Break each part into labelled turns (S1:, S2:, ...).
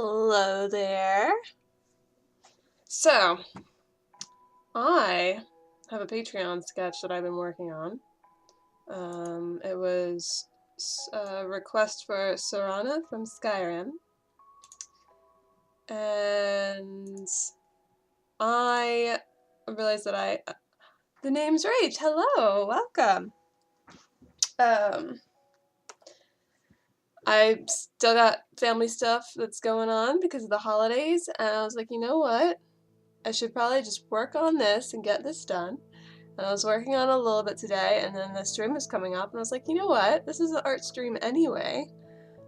S1: Hello there. So, I have a Patreon sketch that I've been working on. It was a request for Serana from Skyrim. And I realized that the name's Rach. Hello, welcome. I still got family stuff that's going on because of the holidays, and I was like, you know what? I should probably just work on this and get this done. And I was working on it a little bit today, and then the stream was coming up, and I was like, you know what? This is an art stream anyway.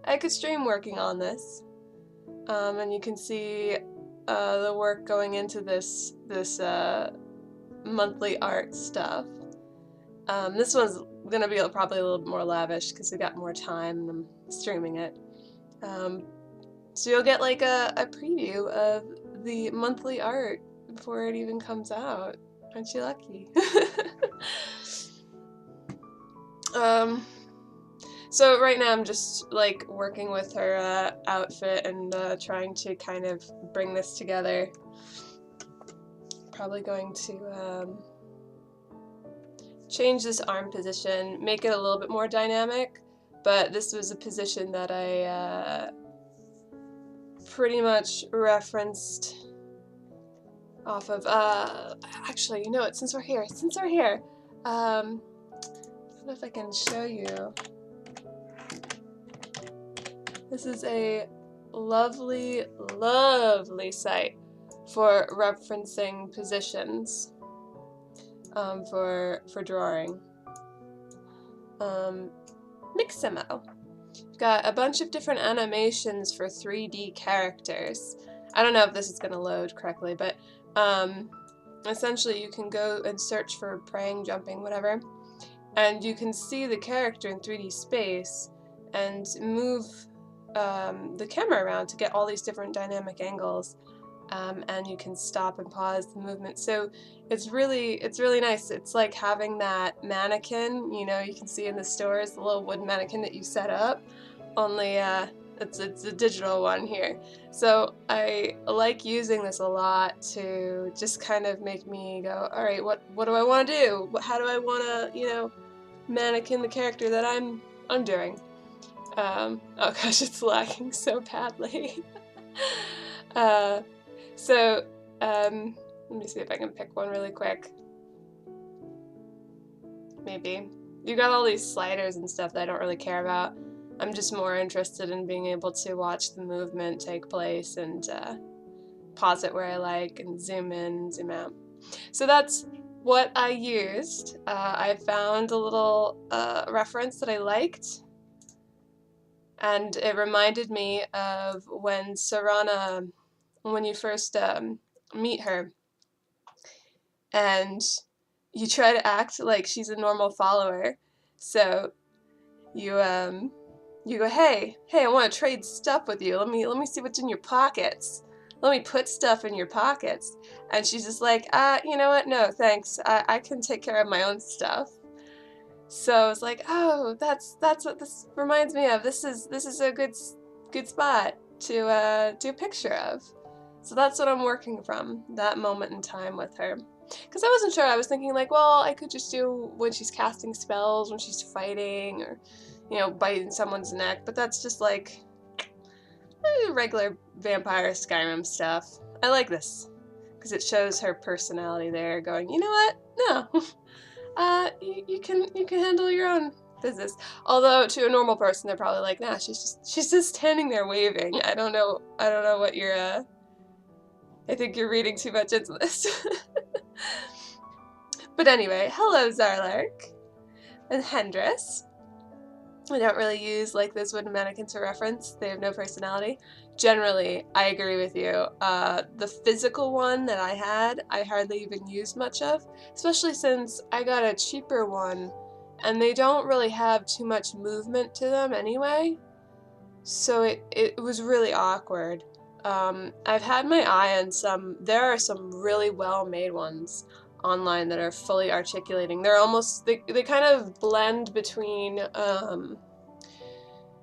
S1: I could stream working on this. And you can see the work going into this monthly art stuff. This one's gonna be probably a little bit more lavish because we got more time and I'm streaming it. So you'll get like a preview of the monthly art before it even comes out. Aren't you lucky? So right now I'm just like working with her outfit and trying to kind of bring this together. Probably going to change this arm position, make it a little bit more dynamic, but this was a position that I pretty much referenced off of, actually, you know what, since we're here, I don't know if I can show you. This is a lovely, lovely site for referencing positions for drawing. Mixamo. We've got a bunch of different animations for 3D characters. I don't know if this is going to load correctly, but essentially you can go and search for praying, jumping, whatever, and you can see the character in 3D space and move the camera around to get all these different dynamic angles, and you can stop and pause the movement. So it's really nice. It's like having that mannequin, you know, you can see in the stores, the little wooden mannequin that you set up, only it's a digital one here. So I like using this a lot to just kind of make me go, all right, what do I want to do? How do I want to, you know, mannequin the character that I'm doing? Oh gosh, it's lagging so badly. Let me see if I can pick one really quick. Maybe. You got all these sliders and stuff that I don't really care about. I'm just more interested in being able to watch the movement take place and pause it where I like and zoom in, zoom out. So that's what I used. I found a little reference that I liked, and it reminded me of when Serana, when you first meet her, and you try to act like she's a normal follower. So you go, hey, I want to trade stuff with you. Let me see what's in your pockets. Let me put stuff in your pockets. And she's just like, you know what? No, thanks. I can take care of my own stuff. So I was like, oh, that's what this reminds me of. This is a good spot to do a picture of. So that's what I'm working from, that moment in time with her. Because I wasn't sure. I was thinking like, well, I could just do when she's casting spells, when she's fighting, or, you know, biting someone's neck. But that's just like regular vampire Skyrim stuff. I like this because it shows her personality there, going, you know what? No, you can handle your own business. Although to a normal person, they're probably like, nah, she's just standing there waving. I don't know what you're. I think you're reading too much into this. But anyway, hello Zarlark and Hendris. I don't really use like those wooden mannequins to reference. They have no personality. Generally, I agree with you. The physical one that I had, I hardly even used much of, especially since I got a cheaper one, and they don't really have too much movement to them anyway. So it was really awkward. I've had my eye on some. There are some really well-made ones online that are fully articulating. They're almost, they kind of blend between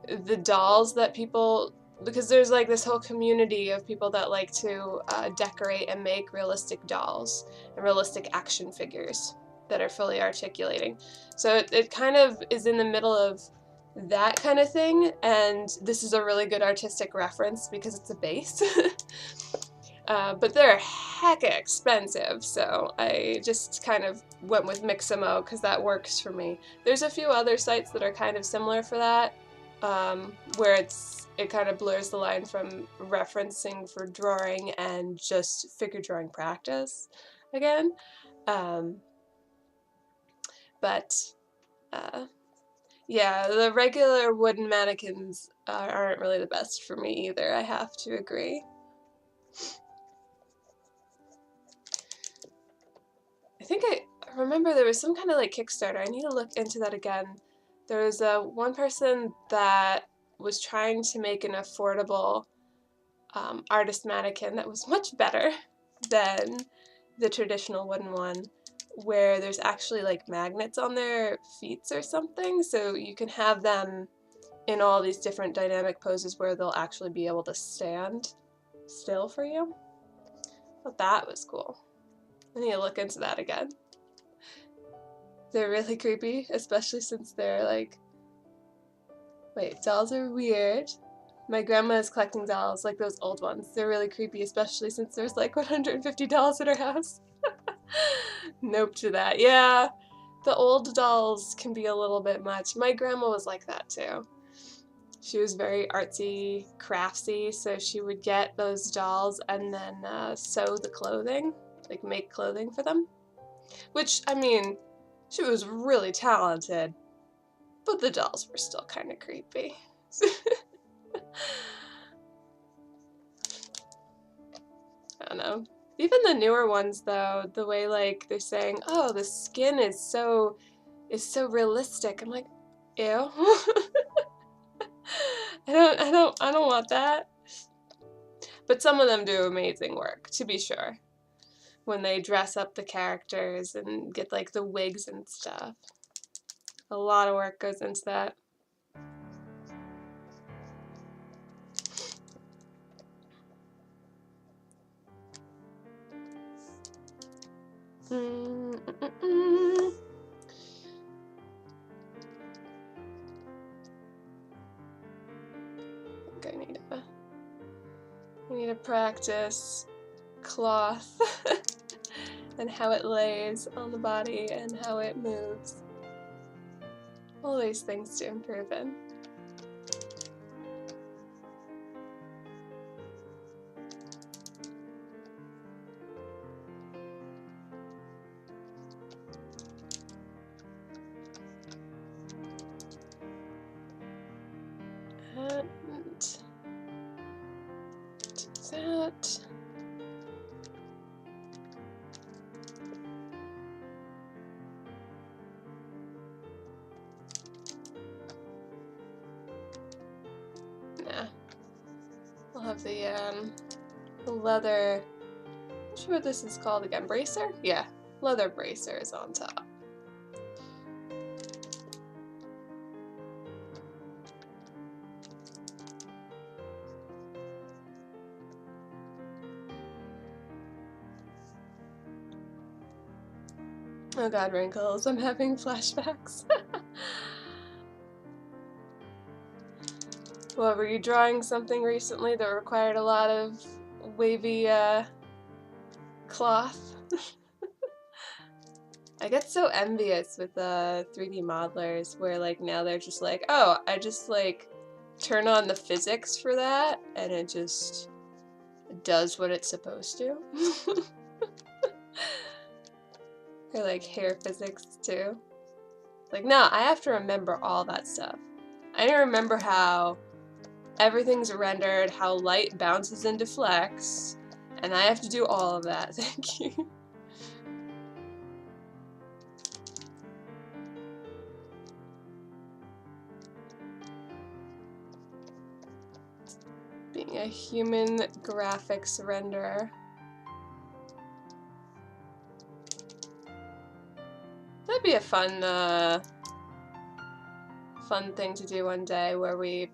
S1: the dolls that people because there's like this whole community of people that like to decorate and make realistic dolls and realistic action figures that are fully articulating. So it kind of is in the middle of that kind of thing, and this is a really good artistic reference because it's a base. But they're hecka expensive, so I just kind of went with Mixamo because that works for me. There's a few other sites that are kind of similar for that, where it kind of blurs the line from referencing for drawing and just figure drawing practice again. Yeah, the regular wooden mannequins aren't really the best for me either, I have to agree. I think I remember there was some kind of like Kickstarter. I need to look into that again. There was one person that was trying to make an affordable artist mannequin that was much better than the traditional wooden one, where there's actually like magnets on their feet or something, so you can have them in all these different dynamic poses where they'll actually be able to stand still for you. I thought that was cool. I need to look into that again. They're really creepy, especially since they're like... Wait, dolls are weird. My grandma is collecting dolls, like those old ones. They're really creepy, especially since there's like 150 dolls in her house. Nope to that. Yeah, the old dolls can be a little bit much. My grandma was like that too. She was very artsy, craftsy, so she would get those dolls and then sew the clothing, like make clothing for them. Which, I mean, she was really talented, but the dolls were still kind of creepy. I don't know. Even the newer ones, though, the way like they're saying, "Oh, the skin is so realistic," I'm like, ew. I don't want that. But some of them do amazing work, to be sure. When they dress up the characters and get like the wigs and stuff. A lot of work goes into that. I think I need to practice cloth and how it lays on the body and how it moves. All these things to improve in. And do that. Nah. I'll have the leather, I'm not sure what this is called again, bracer? Yeah, leather bracer is on top. Oh god, wrinkles, I'm having flashbacks. Well, were you drawing something recently that required a lot of wavy cloth? I get so envious with 3D modelers where like now they're just like, oh, I just like turn on the physics for that and it just does what it's supposed to. Or like hair physics too. Like, no, I have to remember all that stuff. I need to remember how everything's rendered, how light bounces and deflects, and I have to do all of that. Thank you. Being a human graphics renderer. That'd be a fun thing to do one day where we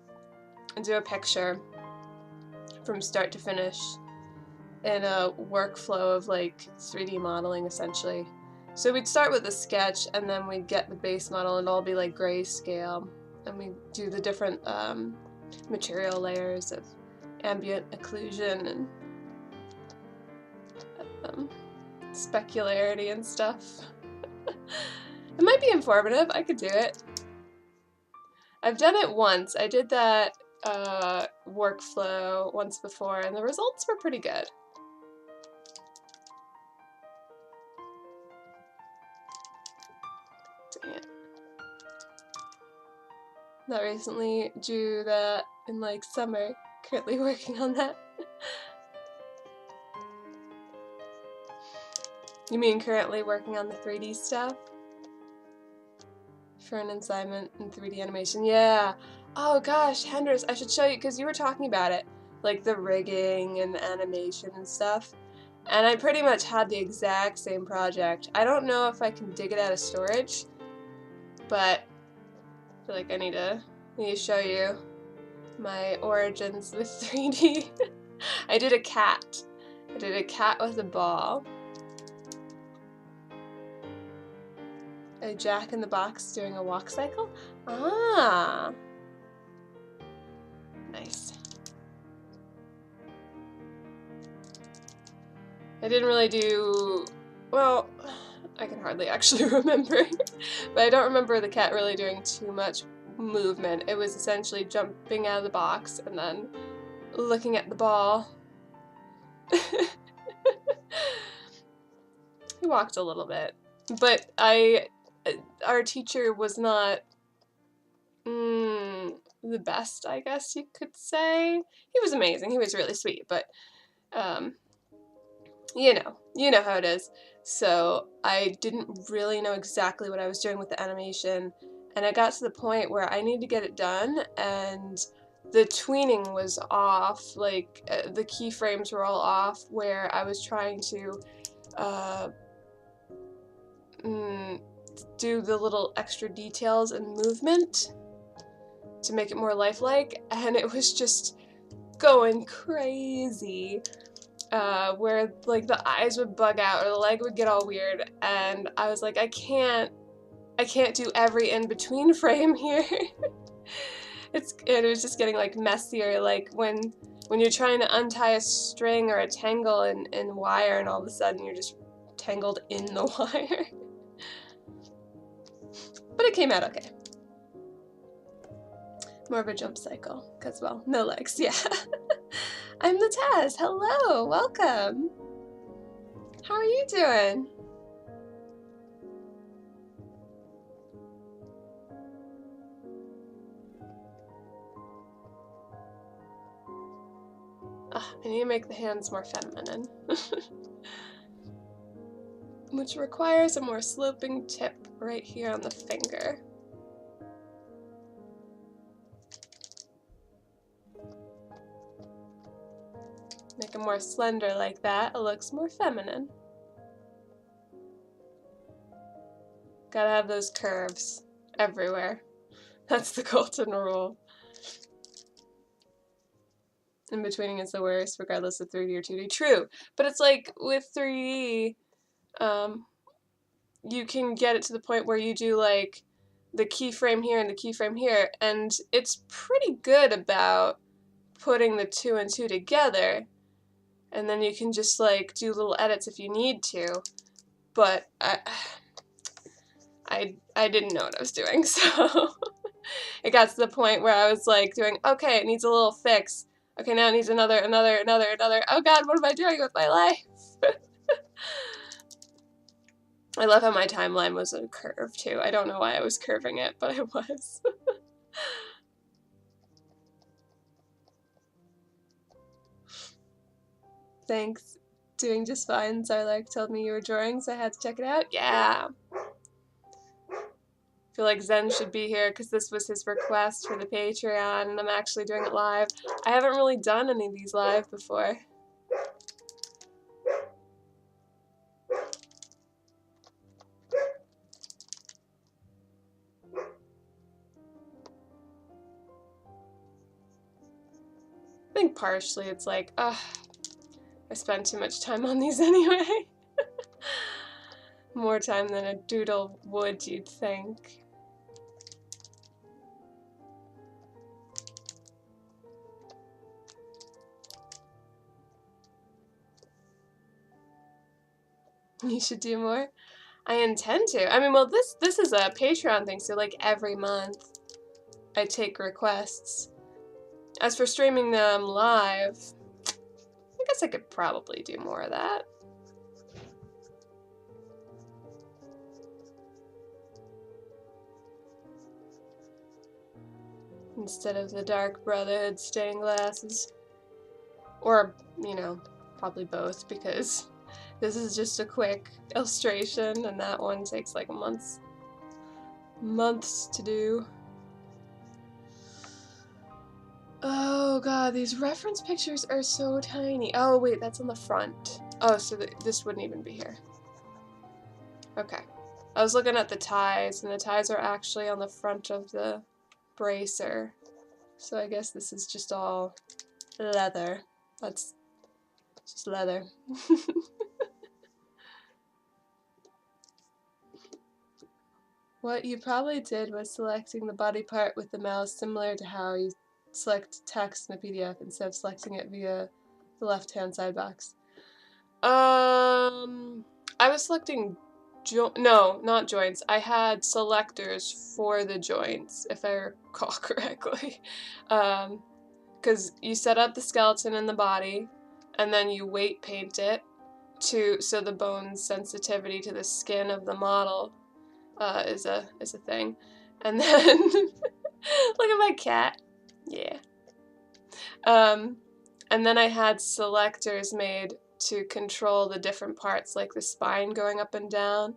S1: do a picture from start to finish in a workflow of like 3D modeling essentially. So we'd start with a sketch and then we'd get the base model and it'll all be like grayscale, and we do the different material layers of ambient occlusion and specularity and stuff. It might be informative. I could do it. I've done it once. I did that workflow once before and the results were pretty good. Dang it. Not recently, drew that in like summer. Currently working on that. You mean currently working on the 3D stuff? For an assignment in 3D animation. Yeah. Oh gosh, Hendris, I should show you because you were talking about it. Like the rigging and the animation and stuff. And I pretty much had the exact same project. I don't know if I can dig it out of storage, but I feel like I need to show you my origins with 3D. I did a cat. I did a cat with a ball. A Jack in the Box doing a walk cycle? Ah! Nice. I didn't really do... well, I can hardly actually remember. But I don't remember the cat really doing too much movement. It was essentially jumping out of the box and then looking at the ball. He walked a little bit. But our teacher was not the best, I guess you could say. He was amazing. He was really sweet, but you know how it is. So I didn't really know exactly what I was doing with the animation, and I got to the point where I needed to get it done, and the tweening was off. Like the keyframes were all off, where I was trying to do the little extra details and movement to make it more lifelike, and it was just going crazy. Where like the eyes would bug out or the leg would get all weird, and I was like, I can't do every in-between frame here. It was just getting like messier, like when you're trying to untie a string or a tangle in wire, and all of a sudden you're just tangled in the wire. But it came out okay. More of a jump cycle, because, well, no legs, yeah. I'm the Taz. Hello, welcome. How are you doing? I need to make the hands more feminine. Which requires a more sloping tip right here on the finger. Make them more slender like that. It looks more feminine. Gotta have those curves everywhere. That's the golden rule. In-betweening is the worst, regardless of 3D or 2D. True, but it's like with 3D, you can get it to the point where you do like the keyframe here and the keyframe here, and it's pretty good about putting the 2 and 2 together, and then you can just like do little edits if you need to. But I didn't know what I was doing, so it got to the point where I was like doing, okay, it needs a little fix. Okay, now it needs another. Oh God, what am I doing with my life? I love how my timeline was a curve too. I don't know why I was curving it, but I was. Thanks. Doing just fine. Zarlark told me you were drawing, so I had to check it out. Yeah. I feel like Zen should be here because this was his request for the Patreon, and I'm actually doing it live. I haven't really done any of these live before. think partially it's like, ugh, I spend too much time on these anyway. More time than a doodle would, you'd think. You should do more. I intend to. I mean, well, this is a Patreon thing, so like every month I take requests. As for streaming them live, I guess I could probably do more of that. Instead of the Dark Brotherhood stained glasses. Or, you know, probably both, because this is just a quick illustration, and that one takes like months to do. Oh god, these reference pictures are so tiny. Oh wait, that's on the front. Oh, so this wouldn't even be here. Okay. I was looking at the ties, and the ties are actually on the front of the bracer. So I guess this is just all leather. That's just leather. What you probably did was selecting the body part with the mouse, similar to how you select text in a PDF instead of selecting it via the left-hand side box. I was selecting no, not joints. I had selectors for the joints, if I recall correctly. Because you set up the skeleton and the body, and then you weight paint it so the bone's sensitivity to the skin of the model is a thing. And then look at my cat. Yeah. And then I had selectors made to control the different parts, like the spine going up and down,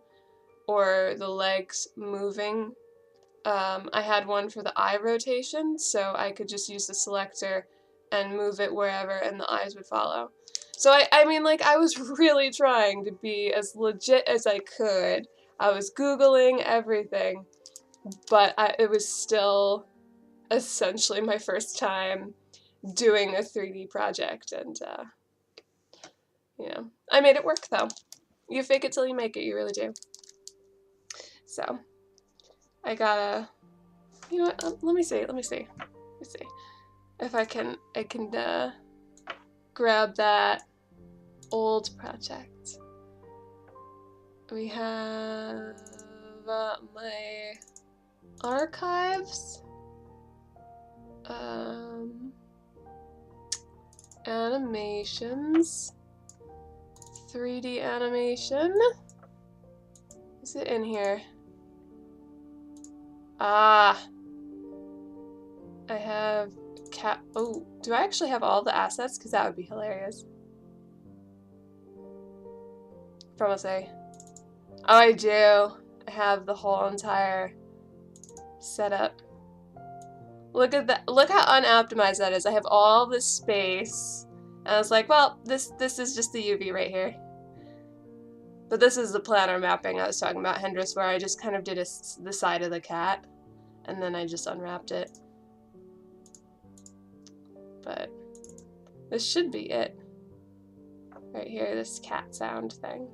S1: or the legs moving. I had one for the eye rotation, so I could just use the selector and move it wherever, and the eyes would follow. So I mean, like, I was really trying to be as legit as I could. I was Googling everything, but it was still essentially my first time doing a 3D project, and you know, I made it work though. You fake it till you make it, you really do. So I gotta, you know what, let me see if I can grab that old project. We have my archives, animations, 3D animation. Is it in here? Ah, I have cat. Oh, do I actually have all the assets? Because that would be hilarious. Probably. Oh, I do. I have the whole entire setup. Look at that. Look how unoptimized that is. I have all this space. And I was like, well, this is just the UV right here. But this is the planar mapping I was talking about, Hendris, where I just kind of did the side of the cat. And then I just unwrapped it. But this should be it. Right here, this cat sound thing.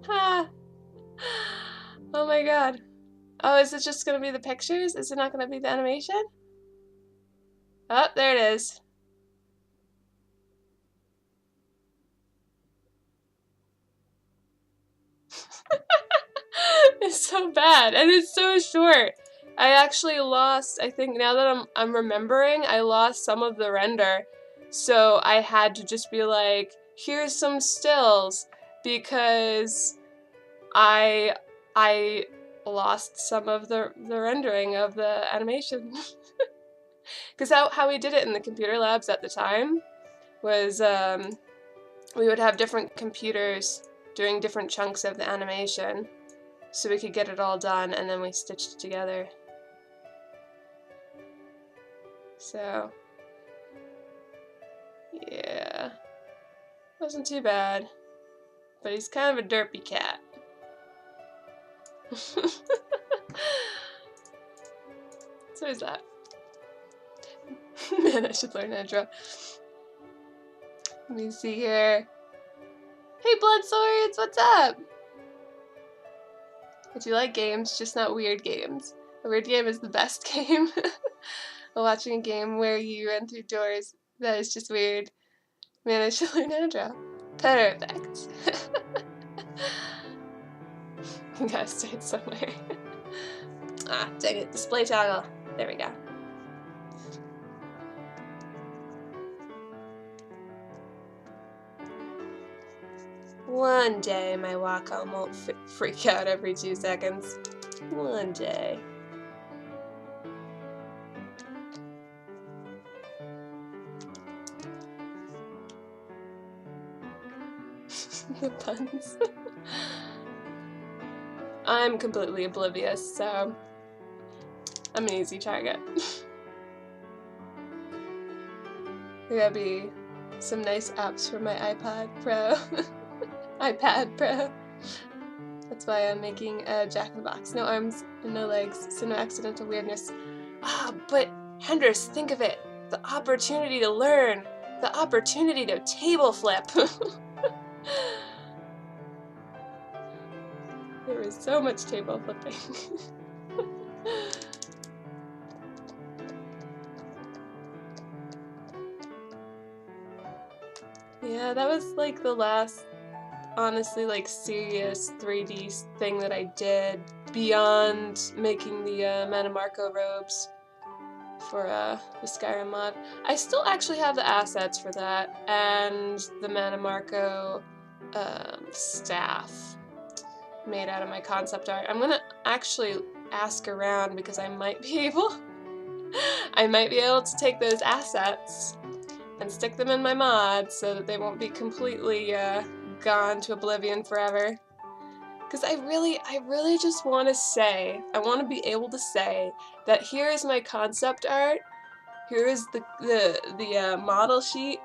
S1: Ha! Oh my god. Oh, is it just gonna be the pictures? Is it not gonna be the animation? Oh, there it is. It's so bad, and it's so short. I actually lost, I think now that I'm remembering, I lost some of the render. So I had to just be like, here's some stills, because I lost some of the rendering of the animation. Because how we did it in the computer labs at the time was we would have different computers doing different chunks of the animation so we could get it all done, and then we stitched it together. So yeah, wasn't too bad, but he's kind of a derpy cat. So is that. Man, I should learn how to draw. Let me see here. Hey, Blood Swords, what's up? If you like games, just not weird games. A weird game is the best game. Watching a game where you run through doors, that is just weird. Man, I should learn how to draw. Perfect. You gotta start somewhere. Ah, dang it. Display toggle. There we go. One day my Wacom won't freak out every 2 seconds. One day. The puns. I'm completely oblivious, so I'm an easy target. There gotta be some nice apps for my iPad Pro. iPad Pro. That's why I'm making a Jack-in-the-Box. No arms and no legs, so no accidental weirdness. Ah, but Hendris, think of it. The opportunity to learn. The opportunity to table flip. There was so much table flipping. Yeah, that was like the last, honestly, like serious 3D thing that I did beyond making the Mana Marco robes for the Skyrim mod. I still actually have the assets for that and the Mana Marco staff made out of my concept art. I'm gonna actually ask around because I might be able to take those assets and stick them in my mod so that they won't be completely gone to oblivion forever. Because I really just want to say, I want to be able to say that here is my concept art, here is the model sheet,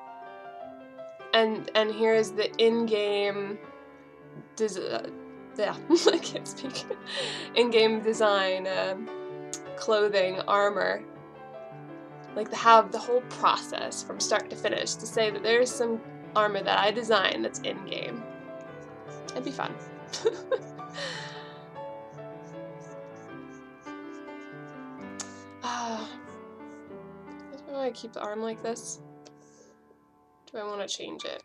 S1: and here is the in-game yeah, I can't speak. In-game design, clothing, armor. Like to have the whole process from start to finish to say that there's some armor that I designed that's in-game. It'd be fun. Do I want to keep the arm like this? Do I want to change it?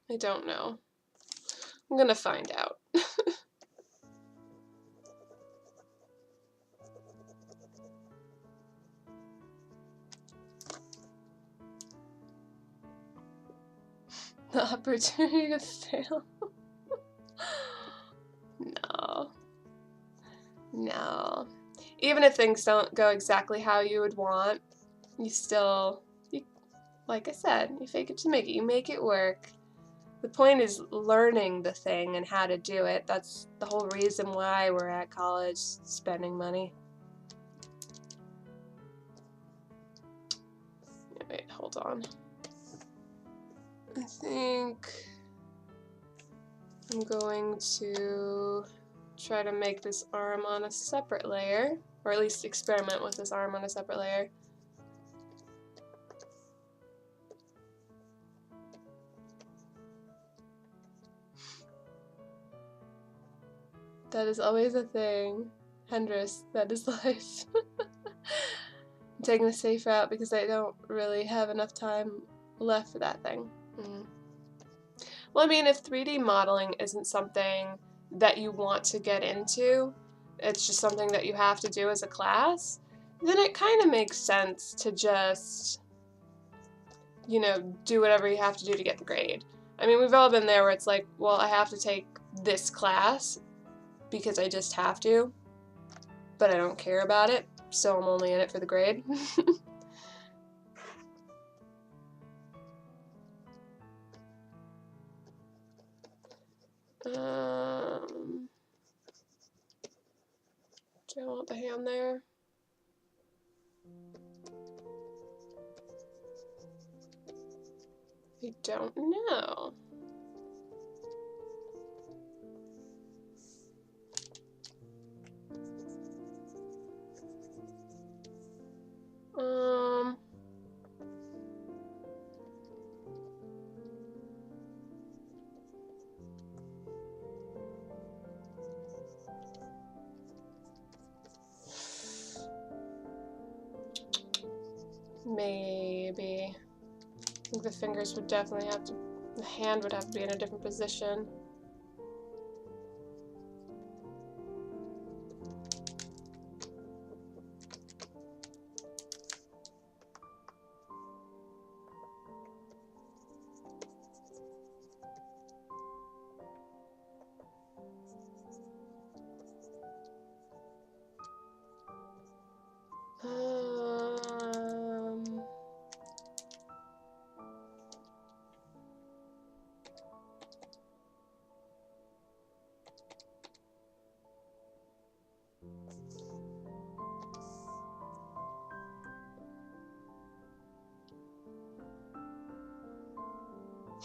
S1: I don't know. I'm gonna find out. The opportunity to fail. No. No. Even if things don't go exactly how you would want, you still, like I said, you fake it to make it. You make it work. The point is learning the thing and how to do it. That's the whole reason why we're at college, spending money. Wait, hold on. I think I'm going to try to make this arm on a separate layer, or at least experiment with this arm on a separate layer. That is always a thing. Hendris, that is life. I'm taking the safe route because I don't really have enough time left for that thing. Well, I mean, if 3D modeling isn't something that you want to get into, it's just something that you have to do as a class, then it kind of makes sense to just, you know, do whatever you have to do to get the grade. I mean, we've all been there where it's like, well, I have to take this class because I just have to, but I don't care about it, so I'm only in it for the grade. Do I want the hand there? I don't know. Maybe. I think the fingers would definitely have to... The hand would have to be in a different position.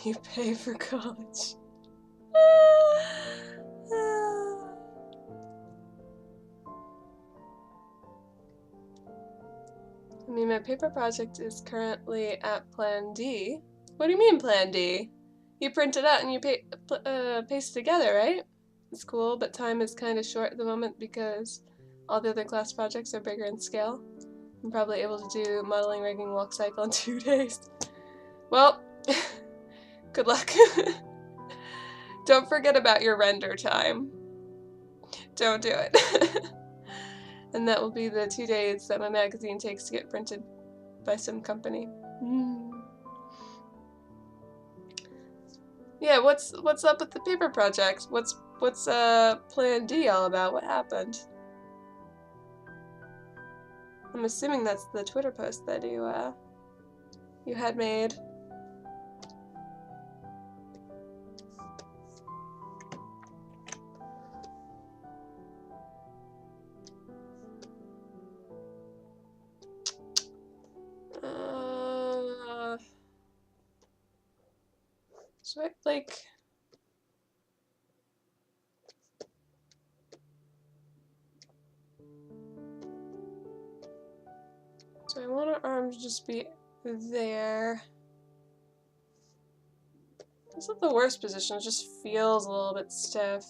S1: You pay for college. I mean, my paper project is currently at Plan D. What do you mean, Plan D? You print it out and you paste it together, right? It's cool, but time is kind of short at the moment because all the other class projects are bigger in scale. I'm probably able to do modeling, rigging, walk cycle in 2 days. Well, good luck. Don't forget about your render time. Don't do it. And that will be the 2 days that my magazine takes to get printed by some company. Yeah, what's up with the paper project? What's Plan D all about? What happened? I'm assuming that's the Twitter post that you had made. So I want our arms to just be there. It's not the worst position, it just feels a little bit stiff.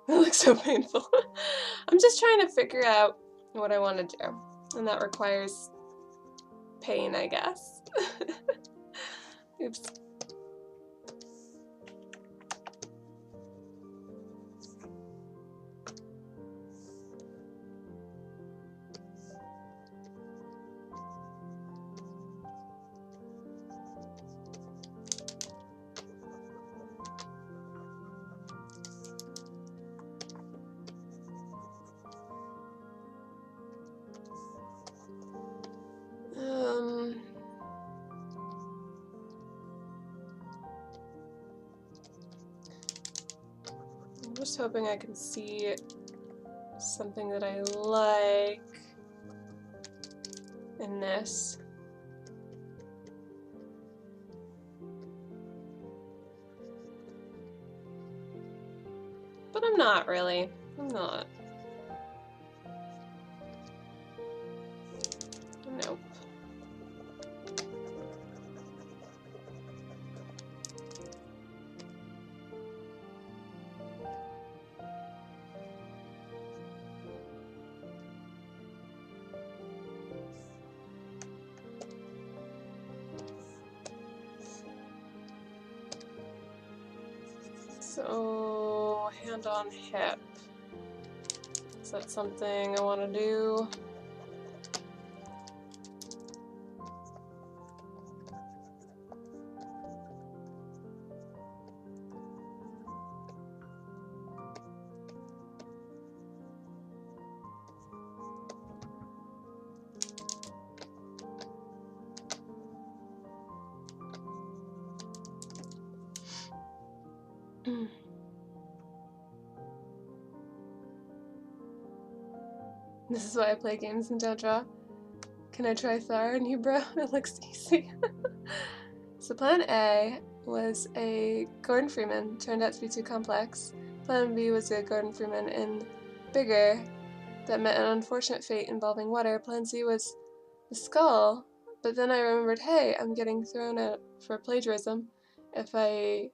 S1: It looks so painful. I'm just trying to figure out what I want to do, and that requires pain, I guess. Oops. I'm just hoping I can see something that I like in this. But I'm not really. I'm not. Nope. So, hand on hip. Is that something I want to do? This is why I play games and don't draw. Can I try Thar on you, bro? It looks easy. So plan A was a Gordon Freeman, turned out to be too complex. Plan B was a Gordon Freeman in bigger, that met an unfortunate fate involving water. Plan C was the skull, but then I remembered, hey, I'm getting thrown out for plagiarism if I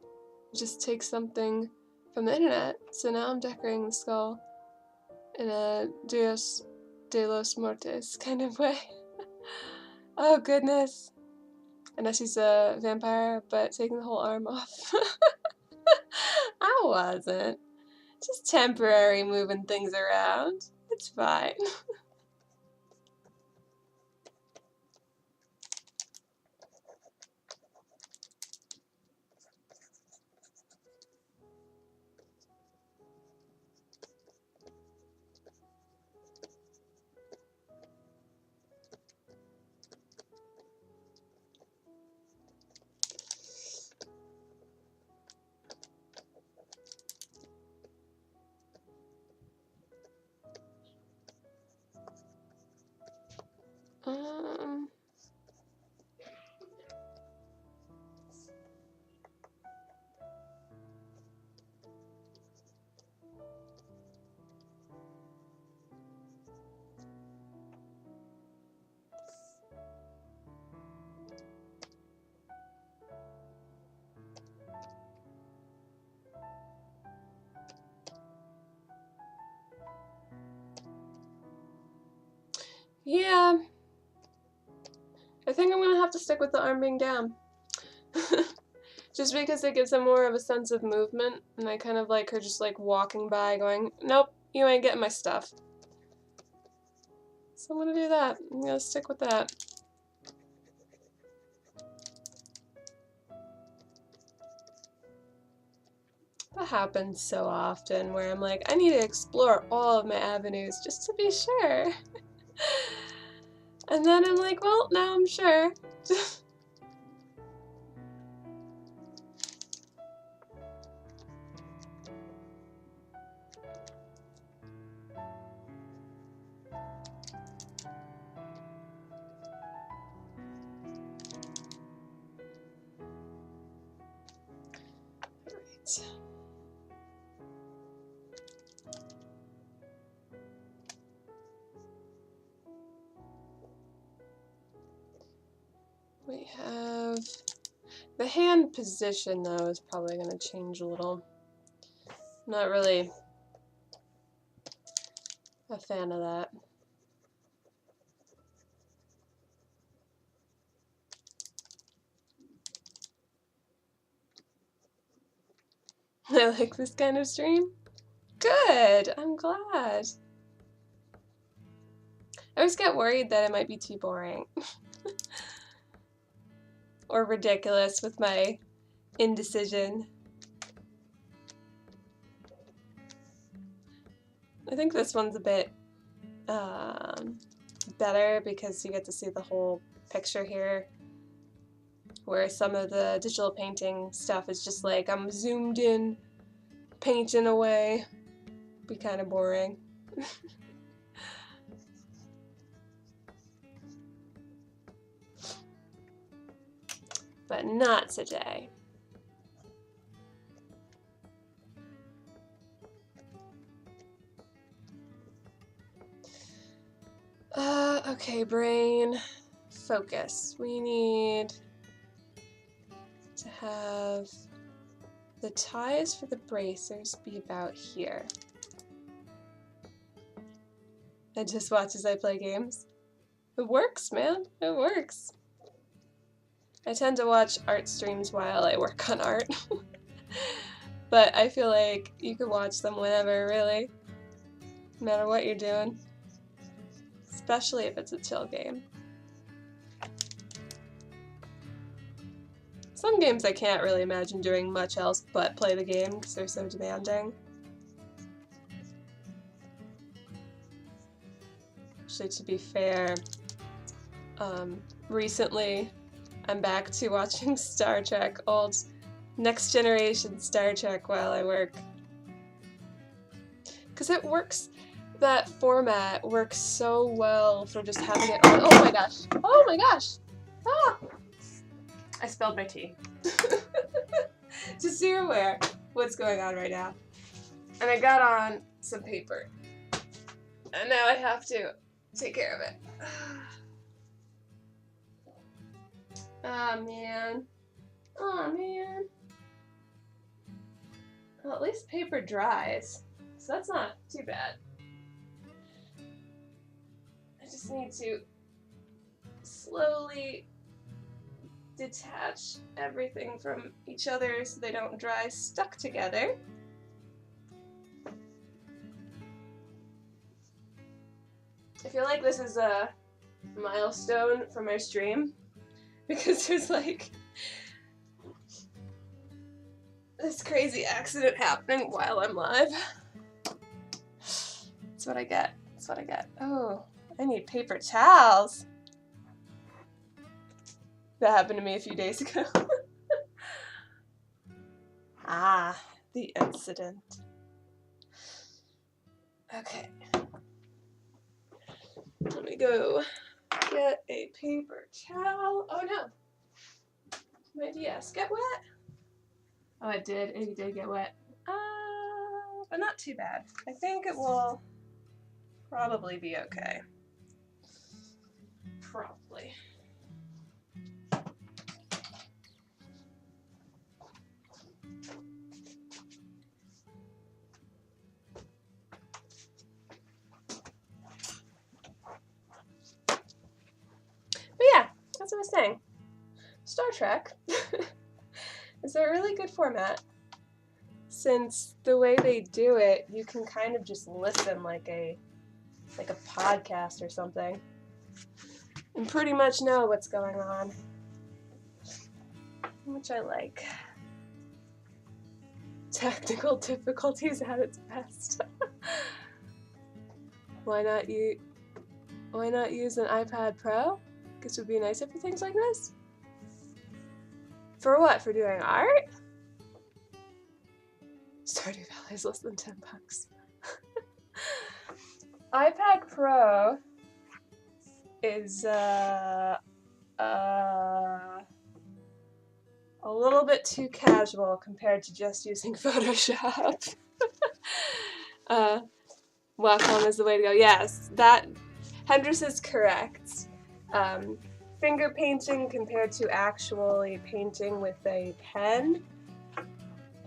S1: just take something from the internet. So now I'm decorating the skull in a Dios de los Muertos kind of way. Oh goodness. Unless she's a vampire, but taking the whole arm off. I wasn't. Just temporary moving things around. It's fine. Yeah, I think I'm gonna have to stick with the arm being down. Just because it gives them more of a sense of movement, and I kind of like her just like walking by going, nope, you ain't getting my stuff. So I'm gonna do that. I'm gonna stick with that. That happens so often where I'm like, I need to explore all of my avenues just to be sure. And then I'm like, well, now I'm sure. Alright. We have the hand position, though, is probably going to change a little. I'm not really a fan of that. I like this kind of stream. Good! I'm glad. I always get worried that it might be too boring. Or ridiculous with my indecision. I think this one's a bit better because you get to see the whole picture here, where some of the digital painting stuff is just like I'm zoomed in, painting away. Be kind of boring. But not today. Okay, brain, focus. We need to have the ties for the bracers be about here. And just watch as I play games. It works, man. It works. I tend to watch art streams while I work on art. But I feel like you could watch them whenever, really. No matter what you're doing. Especially if it's a chill game. Some games I can't really imagine doing much else but play the game because they're so demanding. Actually, to be fair, recently I'm back to watching Star Trek, old Next Generation Star Trek while I work. Because it works, that format works so well for just having it on. Oh my gosh! Oh my gosh! Ah! I spilled my tea. Just so you're aware what's going on right now. And I got on some paper. And now I have to take care of it. Oh man. Oh man. Well, at least paper dries, so that's not too bad. I just need to slowly detach everything from each other so they don't dry stuck together. I feel like this is a milestone for my stream because there's like this crazy accident happening while I'm live. That's what I get. That's what I get. Oh, I need paper towels. That happened to me a few days ago. Ah, the incident. Okay. Let me go get a paper towel. Oh no. My DS get wet? Oh, it did. It did get wet. But not too bad. I think it will probably be okay. Probably. But yeah, that's what I was saying. Star Trek is a really good format. Since the way they do it, you can kind of just listen like a podcast or something and pretty much know what's going on, which I like. Technical difficulties at its best. Why not use an iPad Pro? Guess it would be nicer for things like this. For what? For doing art? Stardew Valley is less than $10. iPad Pro is a little bit too casual compared to just using Photoshop. Wacom is the way to go. Yes, that Hendress is correct. Finger painting compared to actually painting with a pen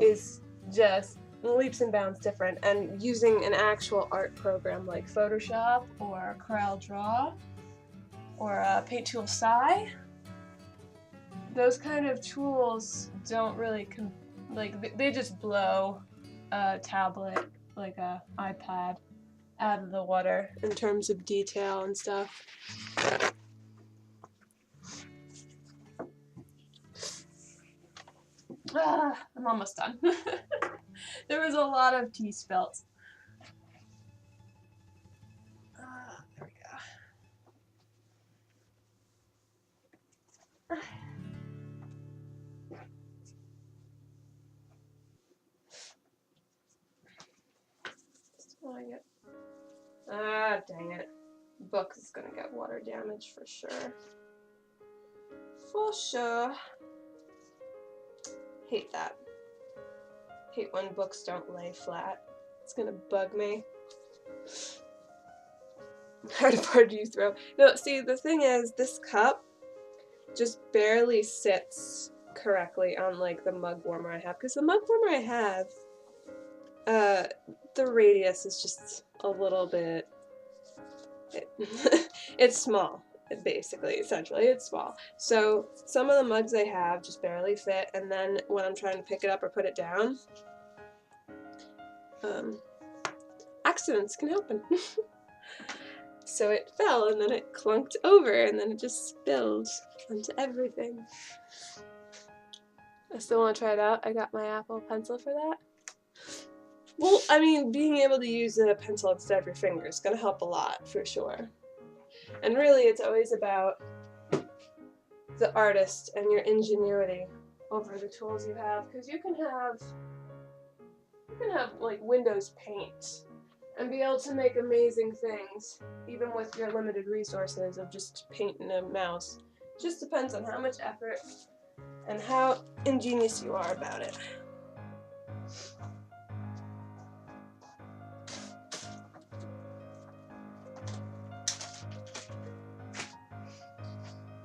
S1: is just leaps and bounds different, and using an actual art program like Photoshop or CorelDRAW or Paint Tool Sai, those kind of tools don't really they just blow a tablet like a iPad out of the water in terms of detail and stuff. I'm almost done. There was a lot of tea spilt. There we go. Dang it. Book is gonna get water damage for sure. For sure. Hate that. Hate when books don't lay flat. It's gonna bug me. How far do you throw? No, see, the thing is, this cup just barely sits correctly on like the mug warmer I have, because the mug warmer I have, the radius is just a little bit, it's small, basically, essentially, it's small. So some of the mugs I have just barely fit, and then when I'm trying to pick it up or put it down, accidents can happen. So it fell, and then it clunked over, and then it just spilled onto everything. I still want to try it out. I got my Apple Pencil for that. Well, I mean, being able to use a pencil instead of your finger is going to help a lot, for sure. And really, it's always about the artist and your ingenuity over the tools you have, because you can have like Windows Paint and be able to make amazing things, even with your limited resources of just paint and a mouse. It just depends on how much effort and how ingenious you are about it.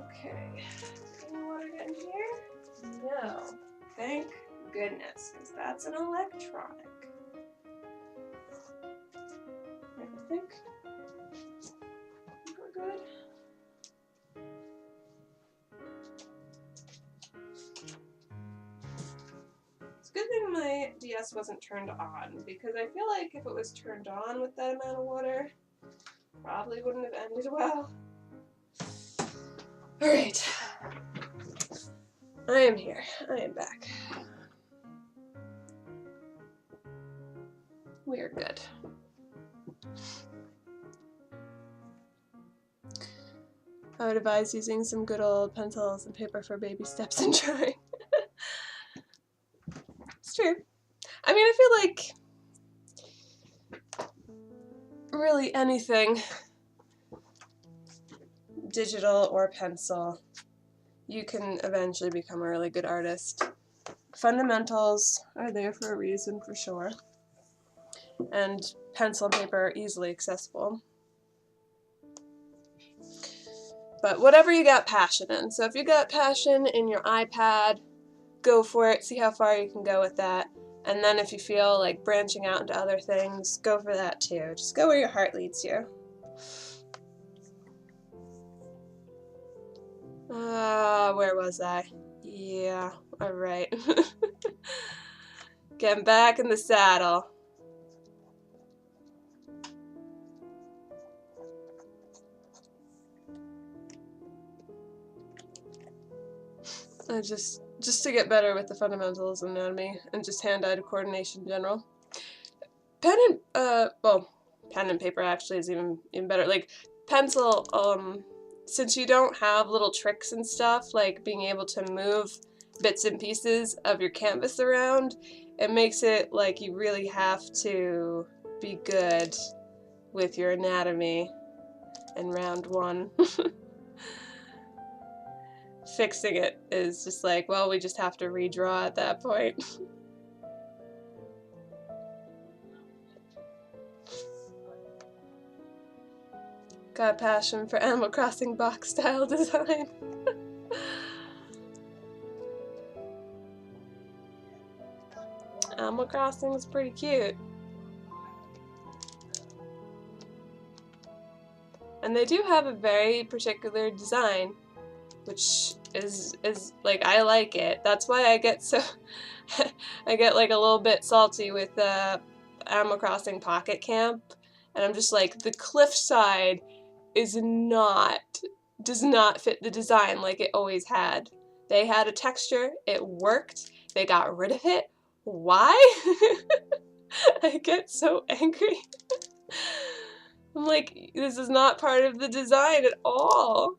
S1: Okay, any water Thank goodness, because that's an electronic. I think we're good. It's a good thing my DS wasn't turned on, because I feel like if it was turned on with that amount of water, probably wouldn't have ended well. Alright. I am here. I am back. We are good. I would advise using some good old pencils and paper for baby steps in drawing. It's true. I mean, I feel like really anything, digital or pencil, you can eventually become a really good artist. Fundamentals are there for a reason, for sure. And pencil and paper are easily accessible. But whatever you got passion in. So if you got passion in your iPad, go for it. See how far you can go with that. And then if you feel like branching out into other things, go for that too. Just go where your heart leads you. Where was I? Yeah, alright. Getting back in the saddle. Just to get better with the fundamentals of anatomy and just hand-eye coordination in general. Pen and paper actually is even better. Like pencil, since you don't have little tricks and stuff, like being able to move bits and pieces of your canvas around, it makes it like you really have to be good with your anatomy in round one. Fixing it is just like, well, we just have to redraw at that point. Got a passion for Animal Crossing box style design. Animal Crossing is pretty cute. And they do have a very particular design, which is like, I like it. That's why I get so I get like a little bit salty with Animal Crossing Pocket Camp, and I'm just like, the cliffside does not fit the design like it always had. They had a texture, it worked, they got rid of it. Why? I get so angry. I'm like, this is not part of the design at all.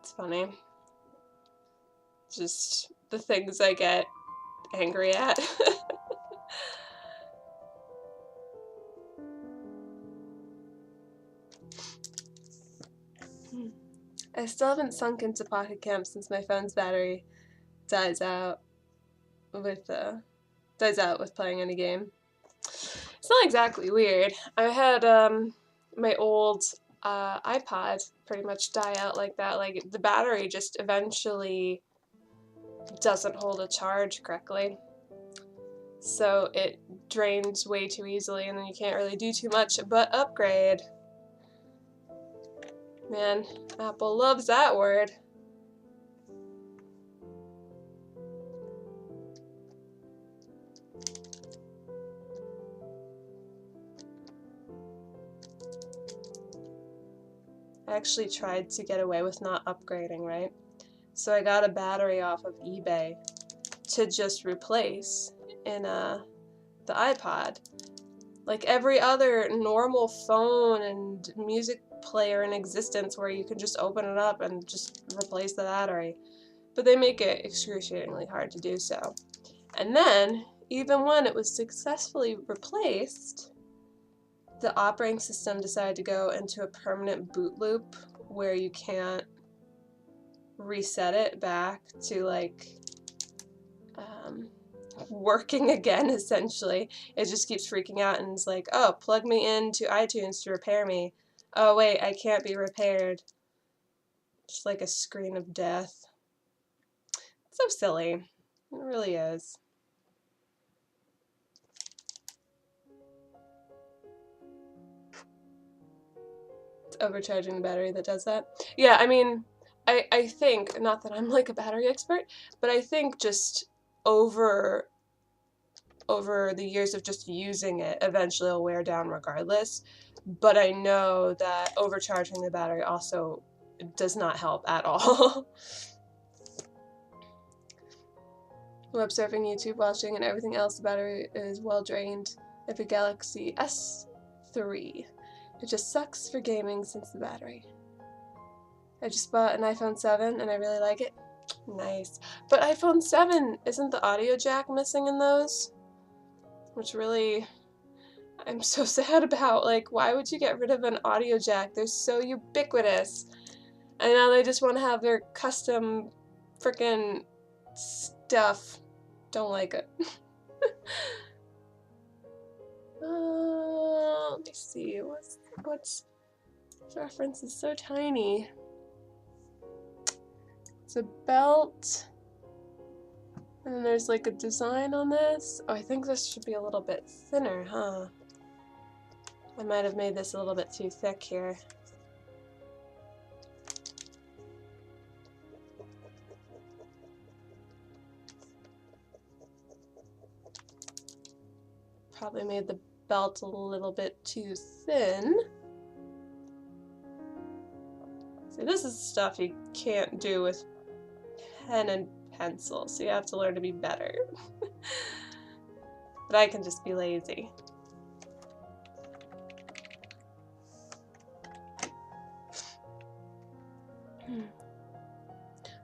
S1: It's funny. Just the things I get angry at. I still haven't sunk into Pocket Camp since my phone's battery dies out with playing any game. It's not exactly weird. I had my old iPod pretty much die out like that. Like, the battery just eventually doesn't hold a charge correctly. So it drains way too easily, and then you can't really do too much but upgrade. Man, Apple loves that word. I actually tried to get away with not upgrading, right? So I got a battery off of eBay to just replace in the iPod. Like every other normal phone and music player in existence where you can just open it up and just replace the battery. But they make it excruciatingly hard to do so. And then, even when it was successfully replaced, the operating system decided to go into a permanent boot loop where you can't reset it back to like working again, essentially. It just keeps freaking out and is like, oh, plug me into iTunes to repair me. Oh wait, I can't be repaired. Just like a screen of death. It's so silly. It really is. It's overcharging the battery that does that. Yeah, I mean, I think, not that I'm like a battery expert, but I think just over the years of just using it, eventually it'll wear down regardless. But I know that overcharging the battery also does not help at all. Web surfing, YouTube watching, and everything else, the battery is well drained. I have a Galaxy S3. It just sucks for gaming since the battery. I just bought an iPhone 7 and I really like it. Nice. But iPhone 7, isn't the audio jack missing in those? Which really, I'm so sad about. Like, why would you get rid of an audio jack? They're so ubiquitous. And now they just want to have their custom frickin' stuff. Don't like it. Let me see. What's this reference is so tiny. It's a belt. And then there's like a design on this. Oh, I think this should be a little bit thinner, huh? I might have made this a little bit too thick here. Probably made the belt a little bit too thin. See, this is stuff you can't do with pen and pencil, so you have to learn to be better. But I can just be lazy.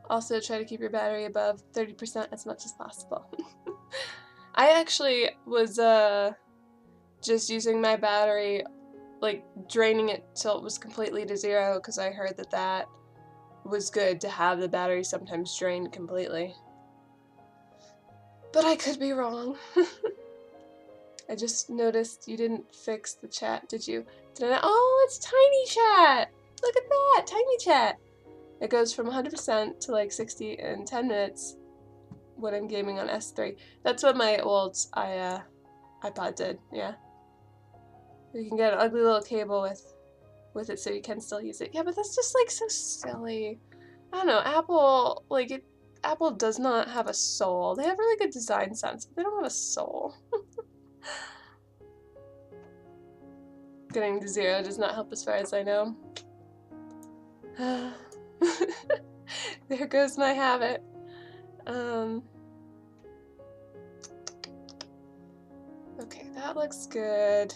S1: Also, try to keep your battery above 30% as much as possible. I actually was just using my battery, like draining it till it was completely to zero, because I heard that that was good to have the battery sometimes drained completely. But I could be wrong. I just noticed you didn't fix the chat, did you? Did I? Oh, it's tiny chat! Look at that! Tiny chat! It goes from 100% to like 60 in 10 minutes when I'm gaming on S3. That's what my old iPod did, yeah. You can get an ugly little cable with it so you can still use it. Yeah, but that's just like so silly. I don't know, Apple, like Apple does not have a soul. They have really good design sense, but they don't have a soul. Getting to zero does not help as far as I know. There goes my habit. Okay, that looks good.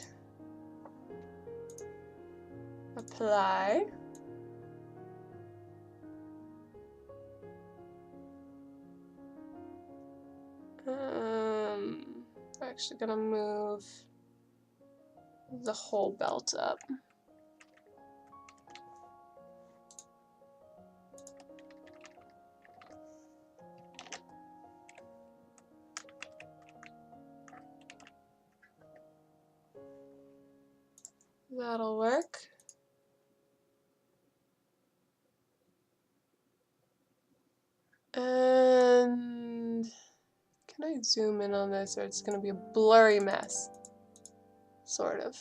S1: Apply. We're actually gonna move the whole belt up. That'll work. And can I zoom in on this, or it's going to be a blurry mess? Sort of.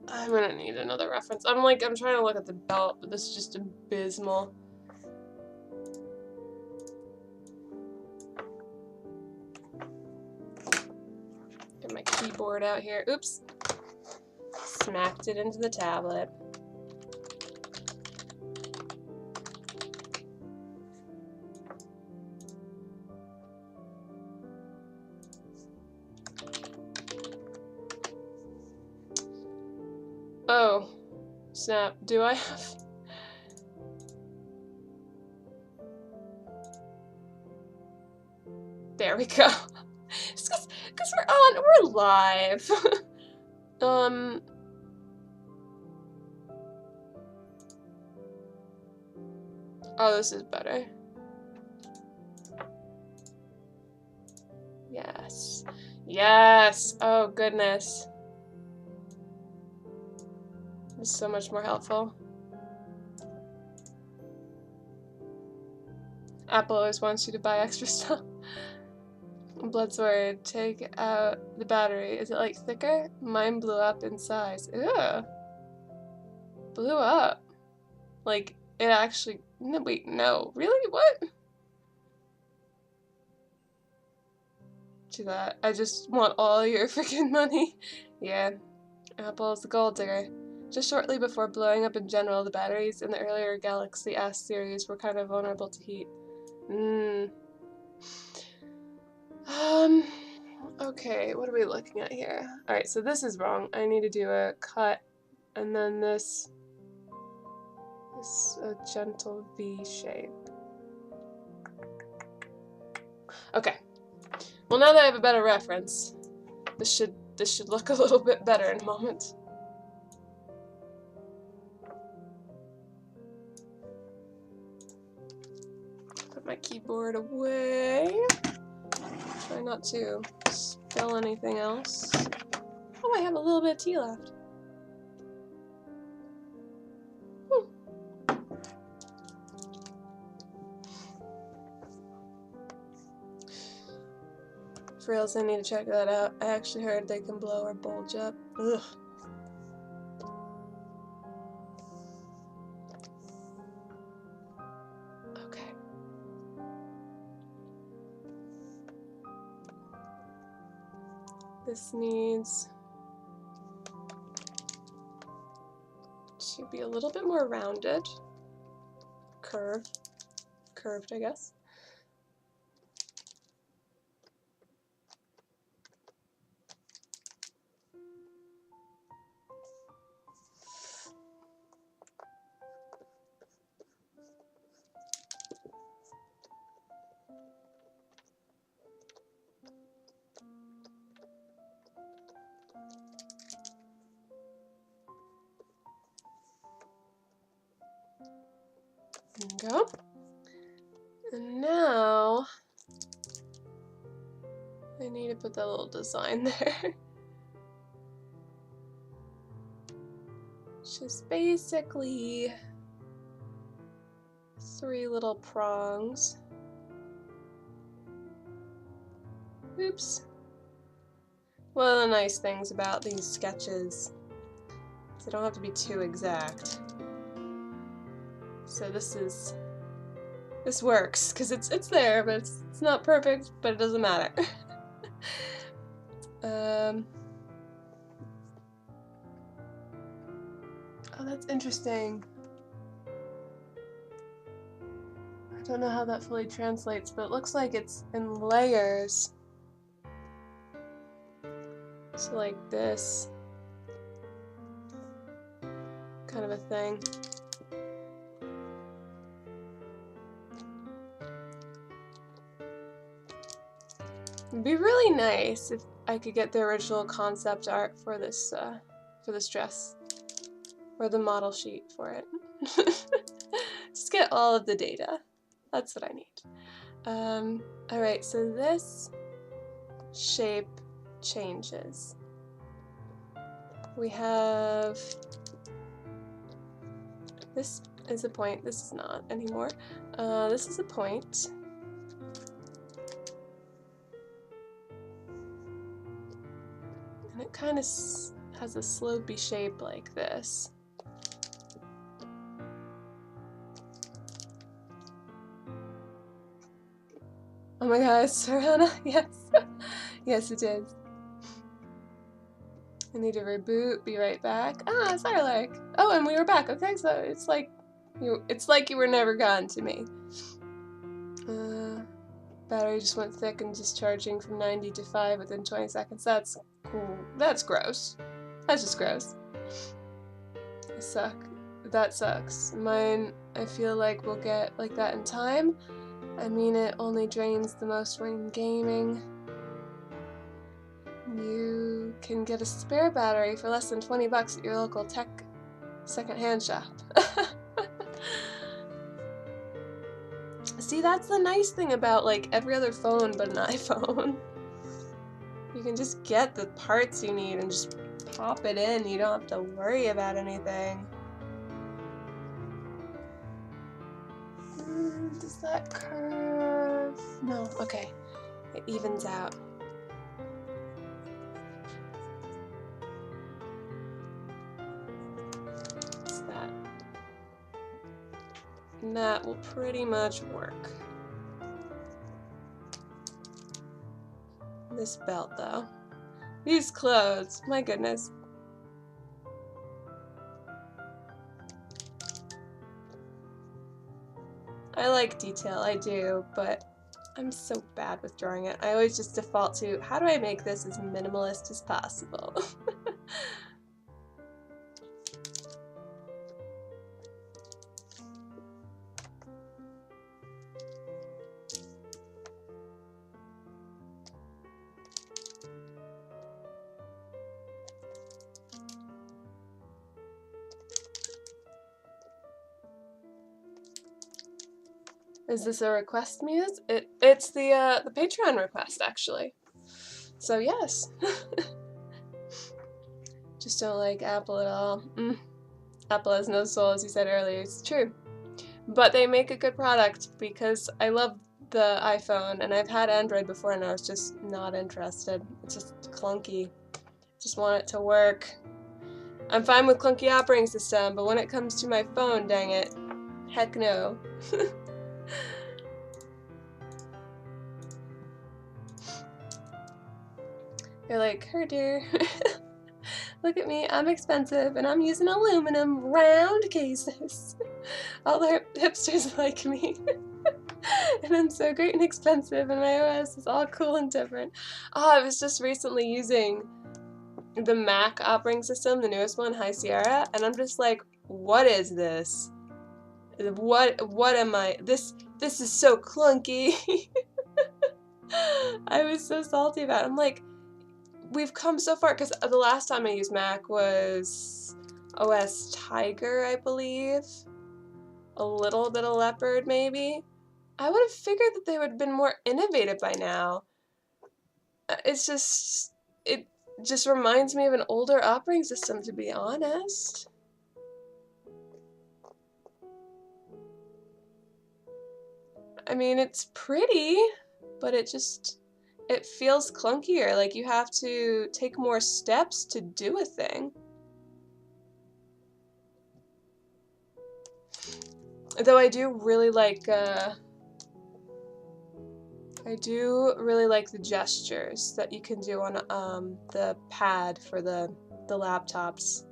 S1: I'm going to need another reference. I'm trying to look at the belt, but this is just abysmal. Get my keyboard out here. Oops. Smacked it into the tablet. Oh, snap. Do I have... There we go. Because we're live. Oh, this is better. Yes. Yes! Oh, goodness. This is so much more helpful. Apple always wants you to buy extra stuff. Blood sword, take out the battery. Is it like thicker? Mine blew up in size. Ew. Blew up. Like, it actually... No, wait, no. Really? What? Do that. I just want all your freaking money. Yeah. Apple's the gold digger. Just shortly before blowing up in general, the batteries in the earlier Galaxy S series were kind of vulnerable to heat. Okay, what are we looking at here? Alright, so this is wrong. I need to do a cut, and then this a gentle V shape. Okay. Well, now that I have a better reference, this should look a little bit better in a moment. Put my keyboard away. Try not to spill anything else. Oh, I have a little bit of tea left. For reals, I need to check that out. I actually heard they can blow or bulge up. Ugh. Okay. This needs to be a little bit more rounded. Curved, I guess. There we go. And now I need to put that little design there. Which is basically 3 little prongs. Oops. One of the nice things about these sketches is they don't have to be too exact. So this works, because it's there, but it's not perfect, but it doesn't matter. Oh, that's interesting. I don't know how that fully translates, but it looks like it's in layers. So like this kind of a thing. It'd be really nice if I could get the original concept art for this dress, or the model sheet for it. Just get all of the data. That's what I need. Alright, so this shape changes. We have... This is a point. This is not anymore. This is a point. And it kind of has a slopey shape like this. Oh my god, it's Serana? Yes. Yes, it is. I need to reboot, be right back. Ah, it's aRuck. Oh, and we were back. Okay, so it's like you were never gone to me. Battery just went thick and discharging from 90 to 5 within 20 seconds. That's cool. That's gross. That's just gross. I suck. That sucks. Mine, I feel like will get like that in time. I mean, it only drains the most when gaming. You can get a spare battery for less than 20 bucks at your local tech secondhand shop. See, that's the nice thing about like every other phone but an iPhone. You can just get the parts you need and just pop it in. You don't have to worry about anything. Does that curve? No, okay. It evens out. What's that? And that will pretty much work. This belt, though. These clothes, my goodness. I like detail, I do, but I'm so bad with drawing it. I always just default to, how do I make this as minimalist as possible? Is this a request, Muse? It's the Patreon request, actually. So yes. Just don't like Apple at all. Apple has no soul, as you said earlier. It's true. But they make a good product because I love the iPhone, and I've had Android before and I was just not interested. It's just clunky. Just want it to work. I'm fine with clunky operating system, but when it comes to my phone, dang it, heck no. You're like, her dear, look at me, I'm expensive and I'm using aluminum round cases. All the hipsters like me. And I'm so great and expensive and my OS is all cool and different. Oh, I was just recently using the Mac operating system, the newest one, High Sierra, and I'm just like, what is this? What am I? This is so clunky. I was so salty about it. I'm like, we've come so far, because the last time I used Mac was OS Tiger, I believe. A little bit of Leopard, maybe. I would have figured that they would have been more innovative by now. It just reminds me of an older operating system, to be honest. I mean, it's pretty, but it feels clunkier, like you have to take more steps to do a thing. Though I do really like the gestures that you can do on the pad for the laptops,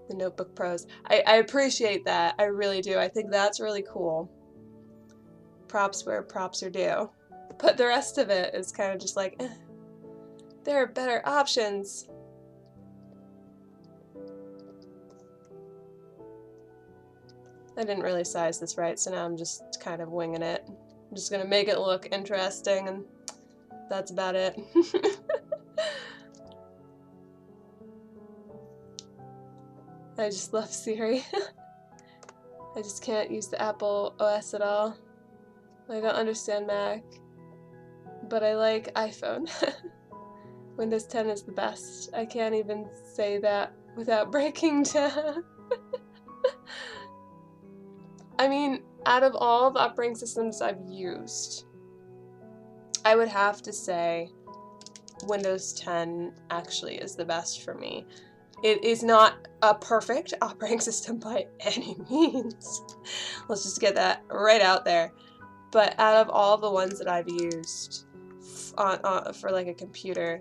S1: the Notebook Pros. I appreciate that, I really do. I think that's really cool. Props where props are due. But the rest of it is kind of just like, there are better options. I didn't really size this right, so now I'm just kind of winging it. I'm just gonna make it look interesting, and that's about it. I just love Siri. I just can't use the Apple OS at all. I don't understand Mac, but I like iPhone. Windows 10 is the best. I can't even say that without breaking down. I mean, out of all the operating systems I've used, I would have to say Windows 10 actually is the best for me. It is not a perfect operating system by any means. Let's just get that right out there. But out of all the ones that I've used for like a computer,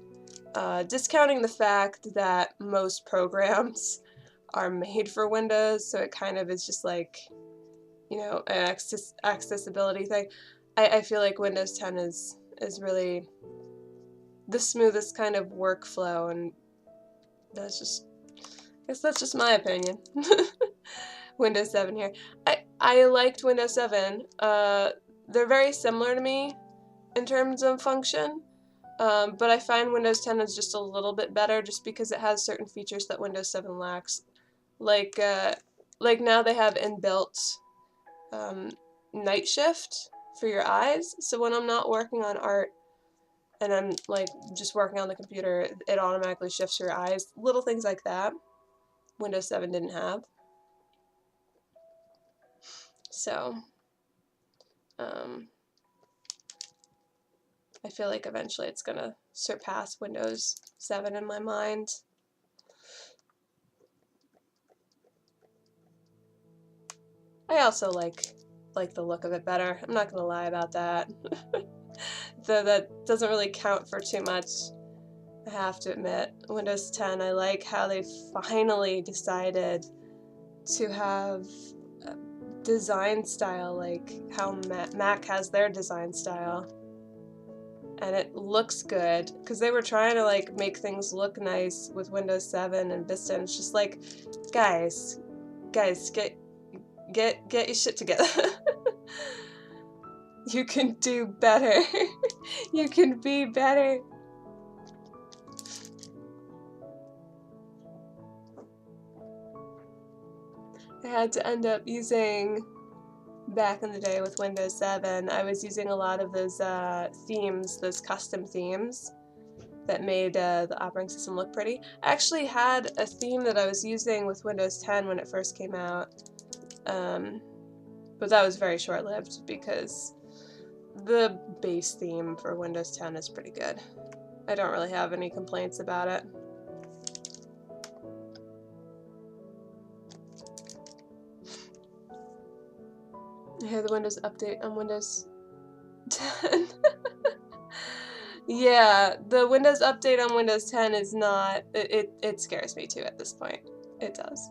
S1: discounting the fact that most programs are made for Windows, so it kind of is just like, you know, an accessibility thing, I feel like Windows 10 is really the smoothest kind of workflow, and that's just, I guess that's just my opinion. Windows 7 here. I liked Windows 7. They're very similar to me in terms of function, But I find Windows 10 is just a little bit better just because it has certain features that Windows 7 lacks. Like now they have inbuilt night shift for your eyes. So when I'm not working on art and I'm like just working on the computer, it automatically shifts your eyes. Little things like that Windows 7 didn't have. So I feel like eventually it's gonna surpass Windows 7 in my mind. I also like the look of it better. I'm not gonna lie about that. Though that doesn't really count for too much, I have to admit. Windows 10, I like how they finally decided to have a design style like how Mac has their design style. And it looks good, because they were trying to like make things look nice with Windows 7 and Vista, and it's just like, guys, get your shit together. You can do better. You can be better. I had to end up using, back in the day with Windows 7, I was using a lot of those themes, those custom themes that made the operating system look pretty. I actually had a theme that I was using with Windows 10 when it first came out, but that was very short-lived because the base theme for Windows 10 is pretty good. I don't really have any complaints about it. I hear the Windows update on Windows 10. Yeah, the Windows update on Windows 10 is not... It scares me too at this point. It does.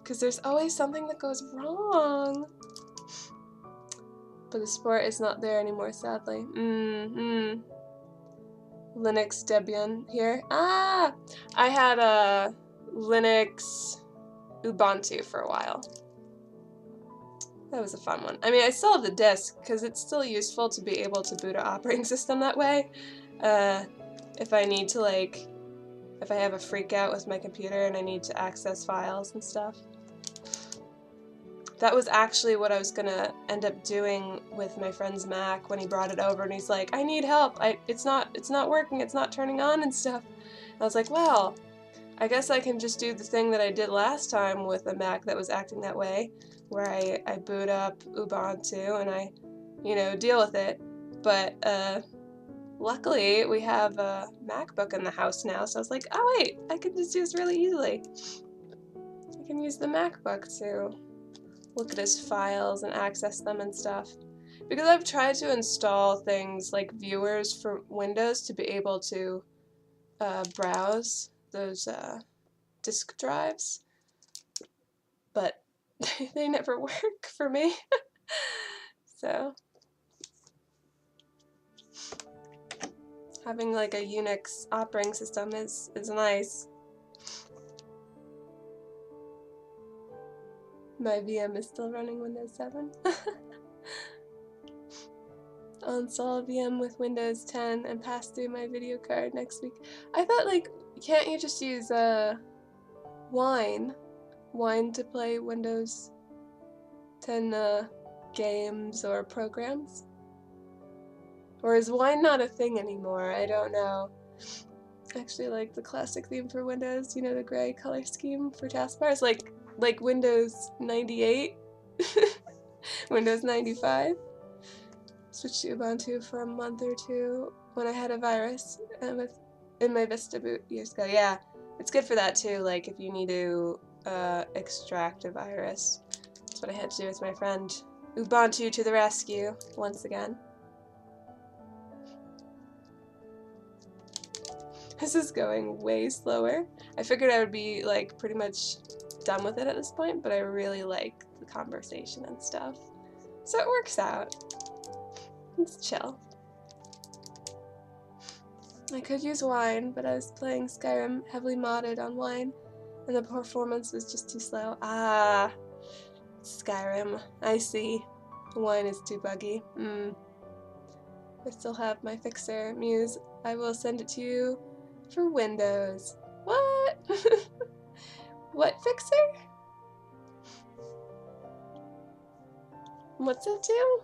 S1: Because there's always something that goes wrong. But the support is not there anymore, sadly. Linux Debian here. Ah! I had a Linux Ubuntu for a while. That was a fun one. I mean, I still have the disk, because it's still useful to be able to boot an operating system that way. If I need to, like, if I have a freak out with my computer and I need to access files and stuff. That was actually what I was gonna end up doing with my friend's Mac when he brought it over, and he's like, I need help, it's not working, it's not turning on and stuff. And I was like, well, I guess I can just do the thing that I did last time with a Mac that was acting that way, where I boot up Ubuntu and I, you know, deal with it. But luckily we have a MacBook in the house now, so I was like, oh wait, I can just do this really easily. I can use the MacBook to look at his files and access them and stuff. Because I've tried to install things like viewers for Windows to be able to browse those disk drives, but they never work for me. So having like a Unix operating system is nice. My VM is still running Windows 7. I'll install a VM with Windows 10 and pass through my video card next week. I thought, like, can't you just use Wine to play Windows 10 games or programs? Or is Wine not a thing anymore? I don't know. I actually like the classic theme for Windows, you know, the gray color scheme for taskbars, like Windows 98, Windows 95. Switched to Ubuntu for a month or two when I had a virus in my Vista boot years ago. Yeah, it's good for that too, like if you need to extract a virus. That's what I had to do with my friend. Ubuntu to the rescue, once again. This is going way slower. I figured I would be like pretty much done with it at this point, but I really like the conversation and stuff. So it works out. It's chill. I could use Wine, but I was playing Skyrim heavily modded on Wine, and the performance was just too slow. Ah, Skyrim. I see. Wine is too buggy. I still have my fixer Muse. I will send it to you for Windows. What? What fixer? What's it do?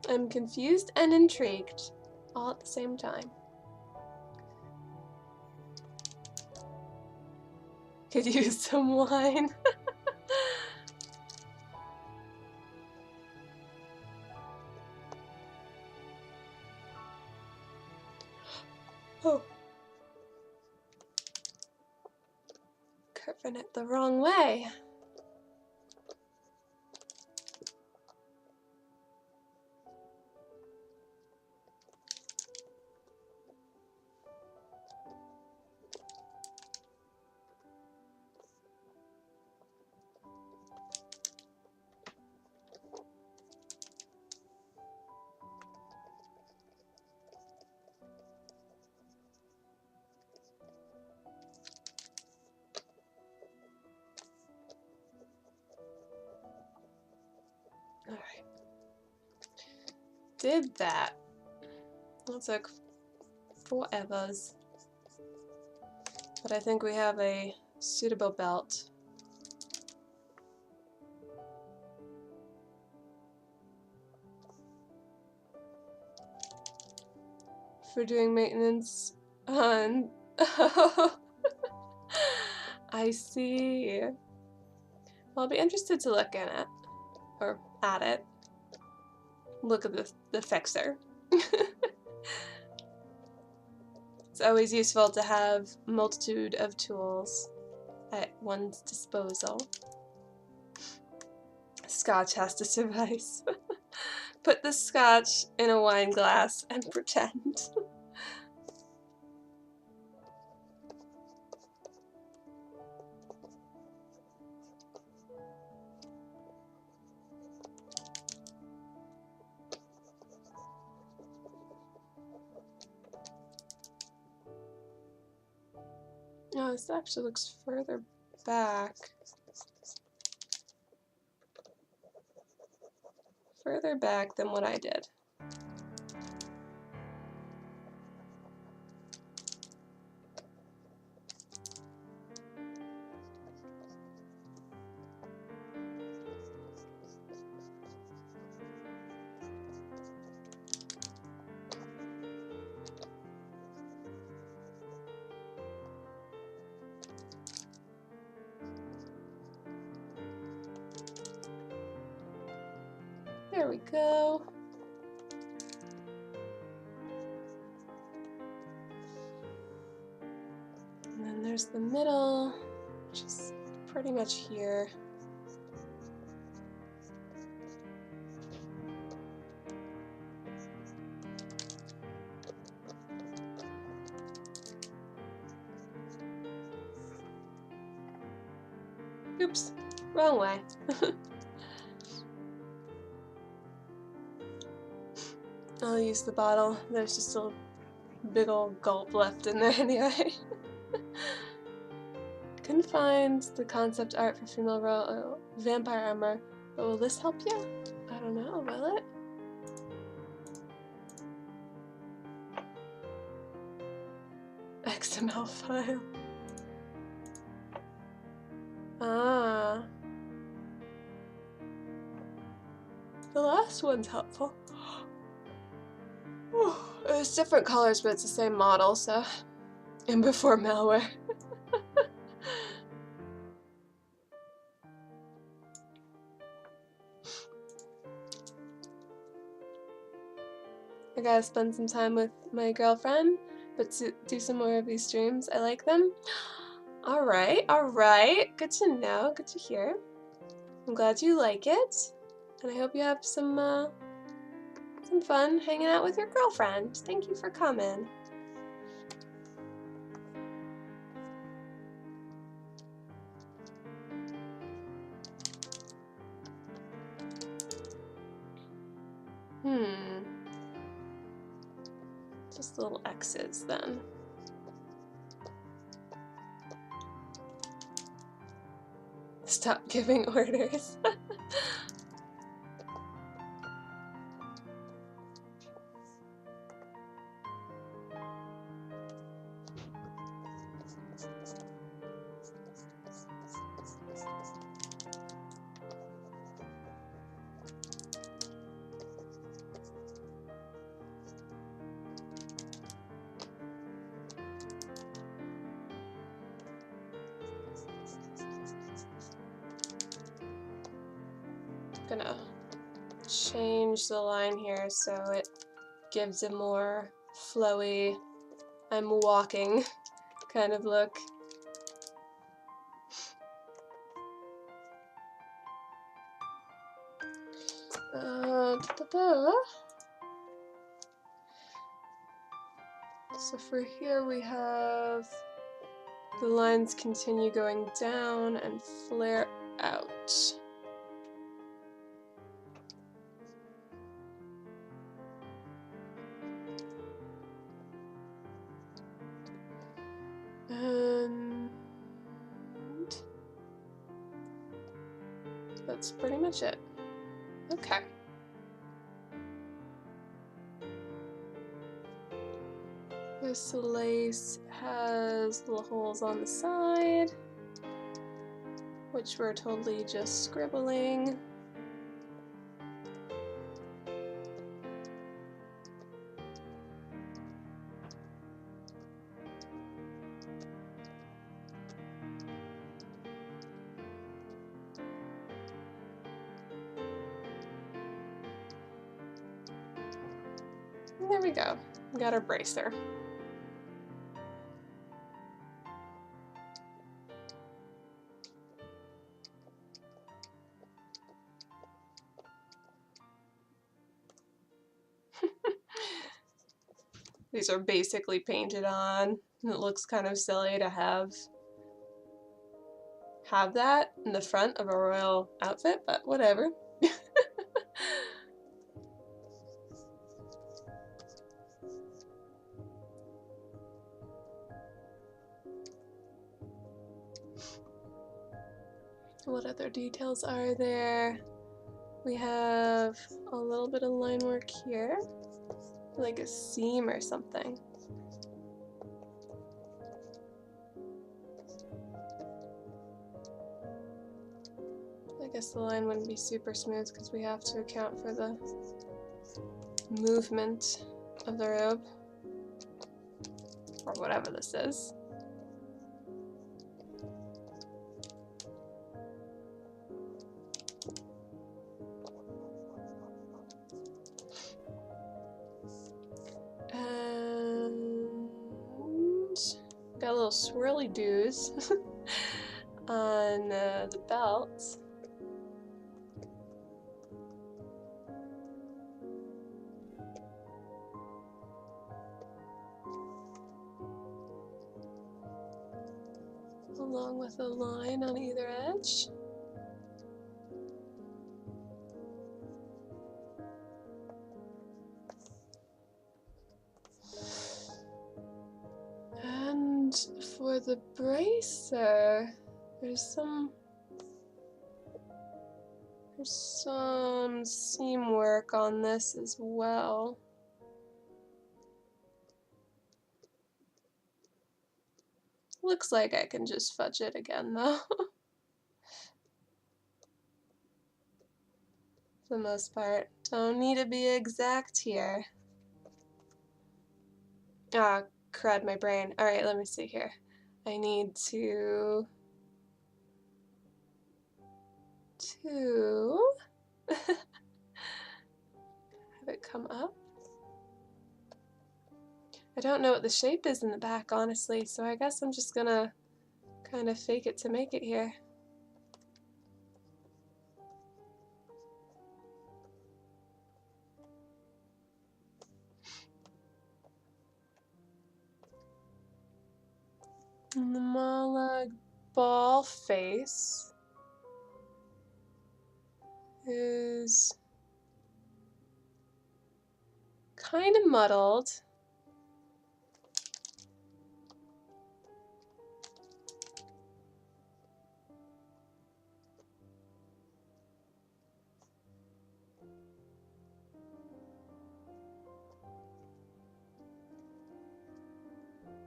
S1: I'm confused and intrigued all at the same time. Could use some wine. Oh. Curving it the wrong way. Alright. Did that. That took forevers. But I think we have a suitable belt. For doing maintenance on... I see. Well, I'll be interested to look in it. Or at it. Look at the fixer. It's always useful to have a multitude of tools at one's disposal. Scotch has to suffice. Put the scotch in a wine glass and pretend. Oh, this actually looks further back. Further back than what I did. There we go. And then there's the middle, which is pretty much here. Oops, wrong way. I'll use the bottle. There's just a big old gulp left in there anyway. Couldn't find the concept art for female vampire armor, but will this help you? I don't know, will it? XML file. Ah. The last one's helpful. It's different colors, but it's the same model, so. And before malware. I gotta spend some time with my girlfriend, but to do some more of these streams. I like them. Alright, alright. Good to know, good to hear. I'm glad you like it. And I hope you have some fun hanging out with your girlfriend. Thank you for coming. Just little X's then. Stop giving orders. gonna change the line here so it gives a more flowy, I'm walking kind of look. So for here we have the lines continue going down and flare out. And that's pretty much it. Okay. This lace has little holes on the side, which we're totally just scribbling. And there we go. We got our bracer. These are basically painted on, and it looks kind of silly to have that in the front of a royal outfit, but whatever. What other details are there? We have a little bit of line work here, like a seam or something. I guess the line wouldn't be super smooth because we have to account for the movement of the robe, or whatever this is. And got a little swirly doos on the belt. Along with a line on either edge. And for the bracer, there's some seam work on this as well. Looks like I can just fudge it again though. For the most part. Don't need to be exact here. Ah, crud, my brain. Alright, let me see here. I need to have it come up. I don't know what the shape is in the back, honestly, so I guess I'm just gonna kind of fake it to make it here. And the Mala ball face is kind of muddled.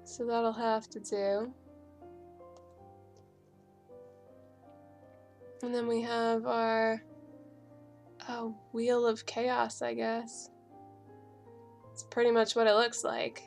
S1: So that'll have to do. And then we have our Wheel of Chaos, I guess. It's pretty much what it looks like.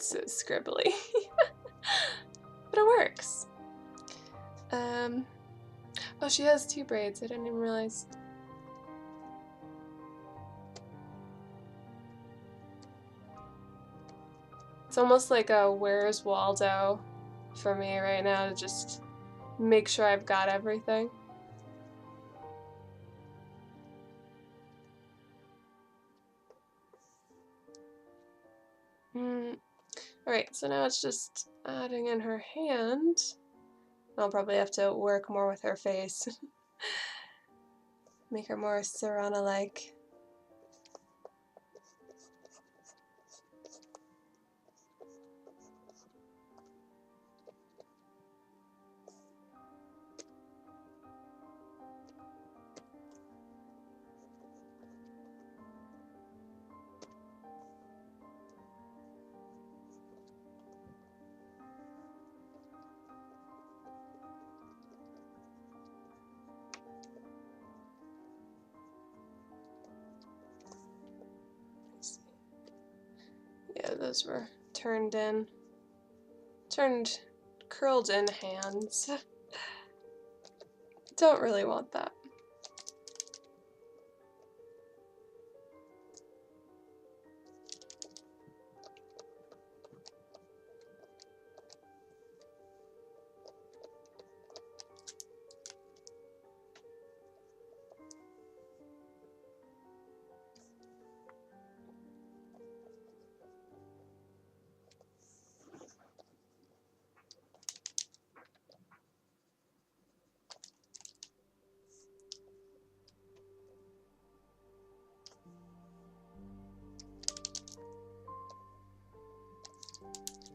S1: It's so scribbly. But it works. Oh, she has 2 braids. I didn't even realize. It's almost like a Where's Waldo for me right now to just make sure I've got everything. Alright, so now it's just adding in her hand. I'll probably have to work more with her face. Make her more Serana-like. Yeah, those were curled in hands. Don't really want that.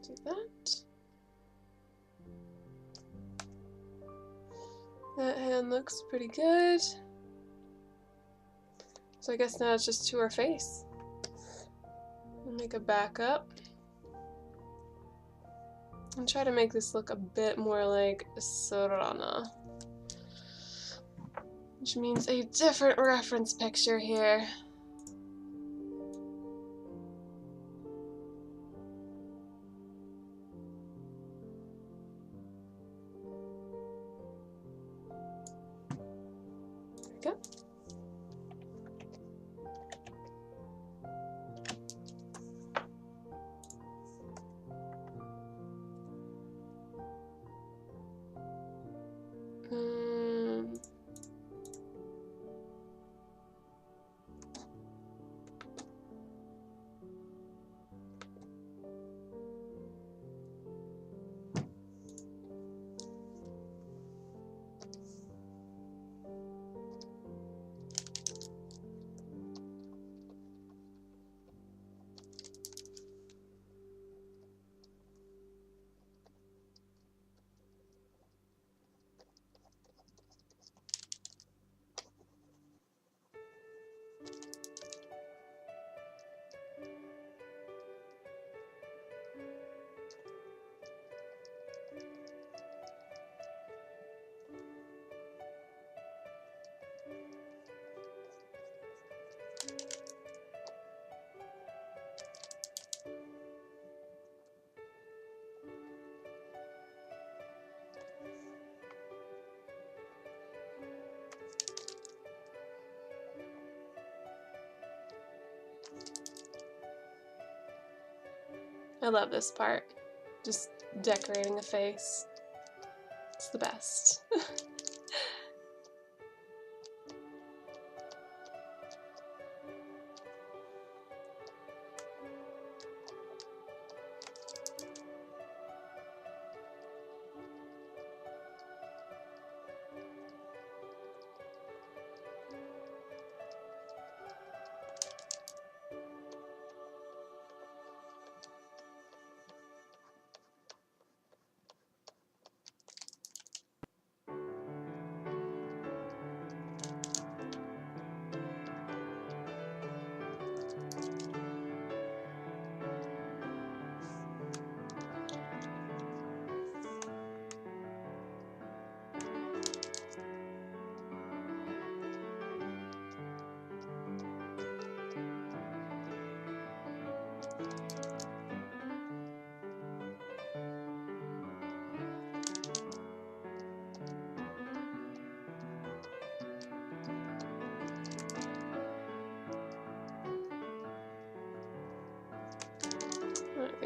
S1: Do that. That hand looks pretty good. So I guess now it's just to her face. I'll make a backup. And try to make this look a bit more like Serana. Which means a different reference picture here. There we go. I love this part. Just decorating a face. It's the best.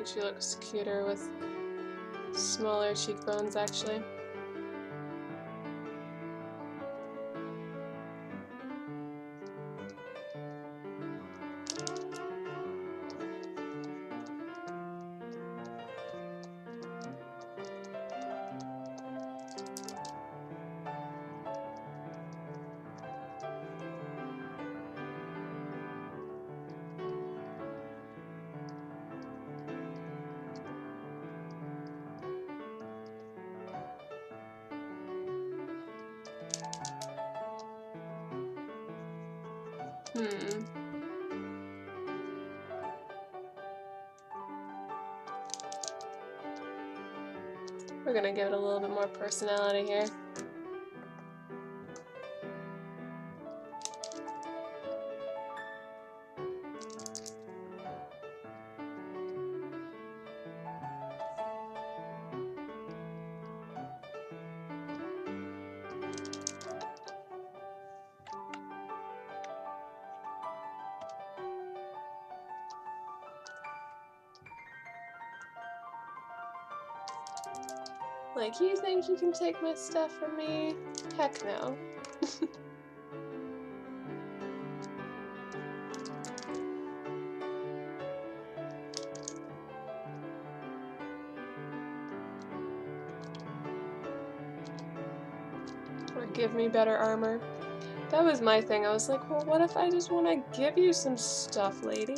S1: think she looks cuter with smaller cheekbones, actually. We're gonna give it a little bit more personality here. Like, you think you can take my stuff from me? Heck no. Or give me better armor. That was my thing. I was like, well, what if I just want to give you some stuff, lady?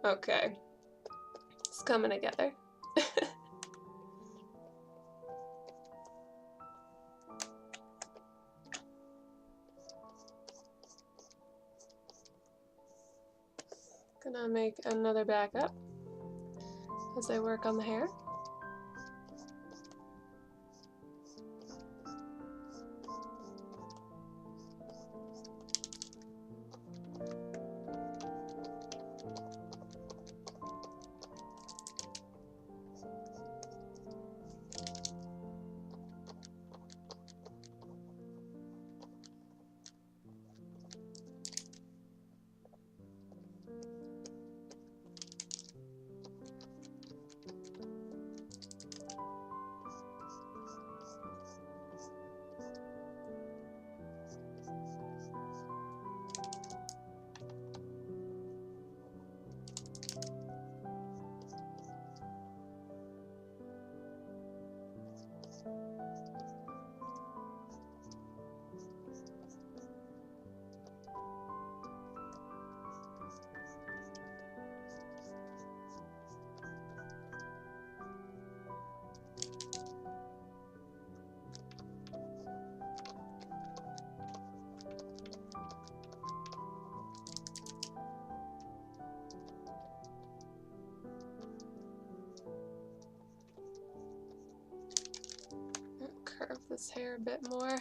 S1: Okay. It's coming together. Gonna make another backup as I work on the hair. curve this hair a bit more.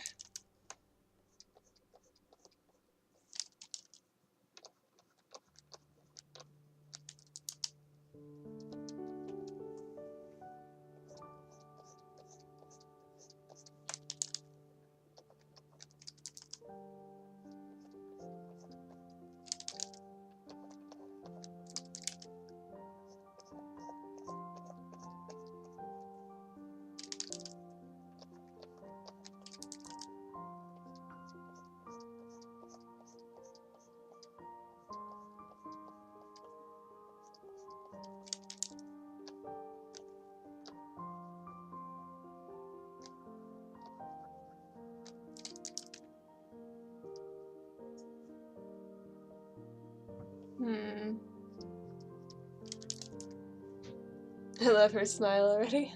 S1: I love her smile already.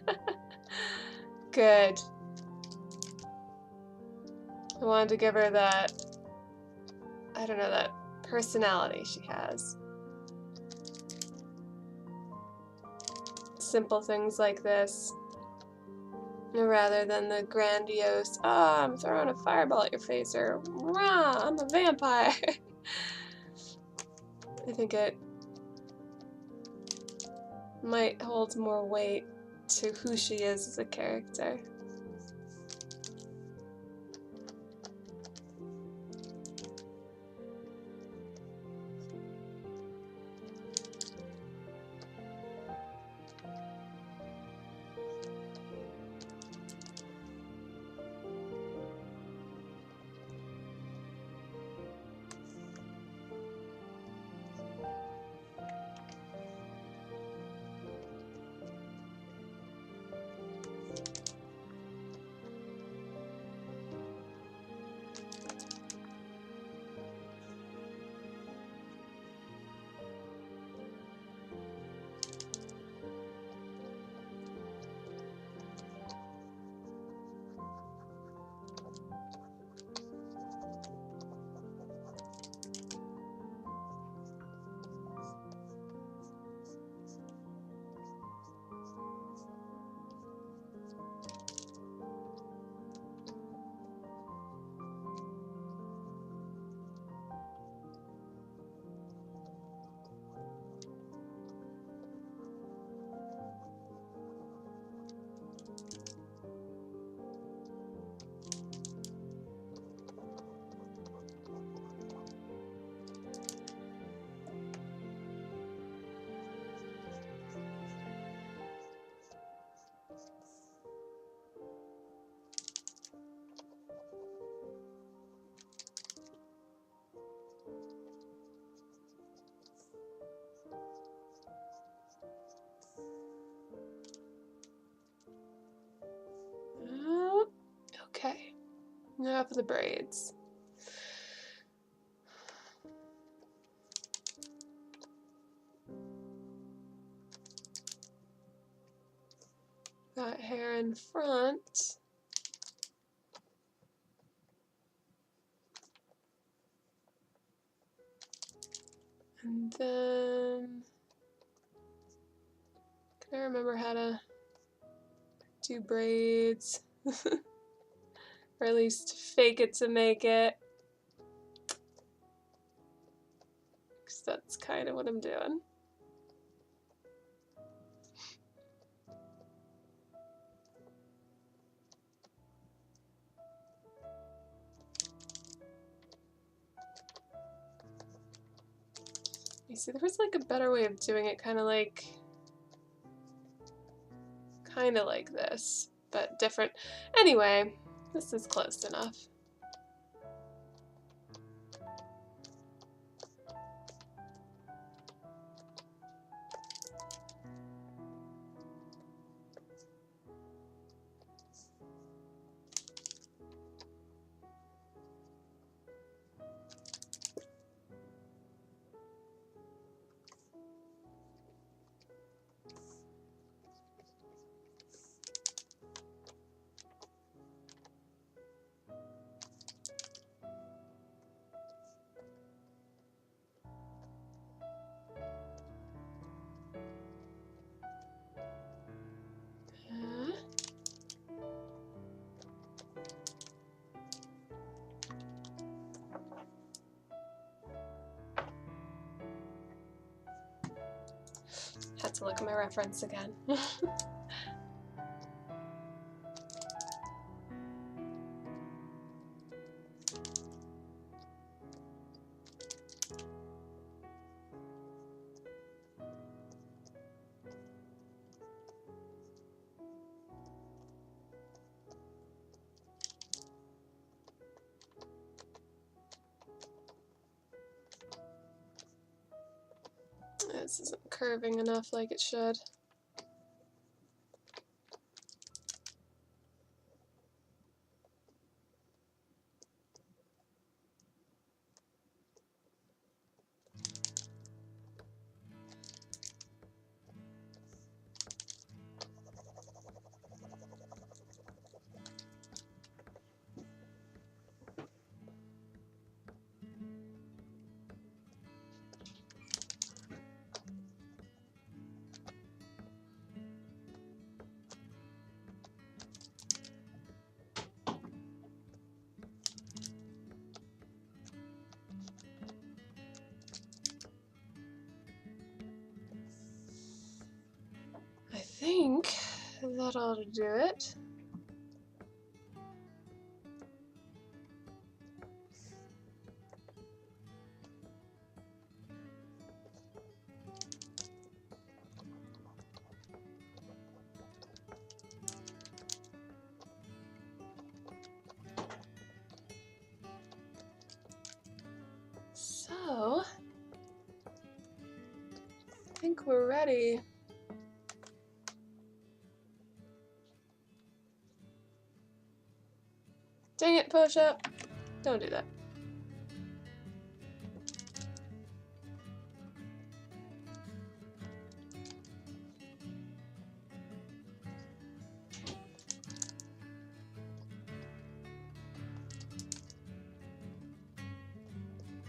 S1: Good. I wanted to give her that, I don't know, that personality she has. Simple things like this, rather than the grandiose, oh, I'm throwing a fireball at your face, or, rah, I'm a vampire. I think it might hold more weight to who she is as a character. Okay, now for the braids. Got hair in front. And then, can I remember how to do braids? Or at least fake it to make it. Because that's kind of what I'm doing. You see, there was like a better way of doing it, kind of like this, but different. Anyway, this is close enough. to look at my reference again. This isn't curving enough like it should. I think that ought to do it. So, I think we're ready. Dang it, push up. Don't do that.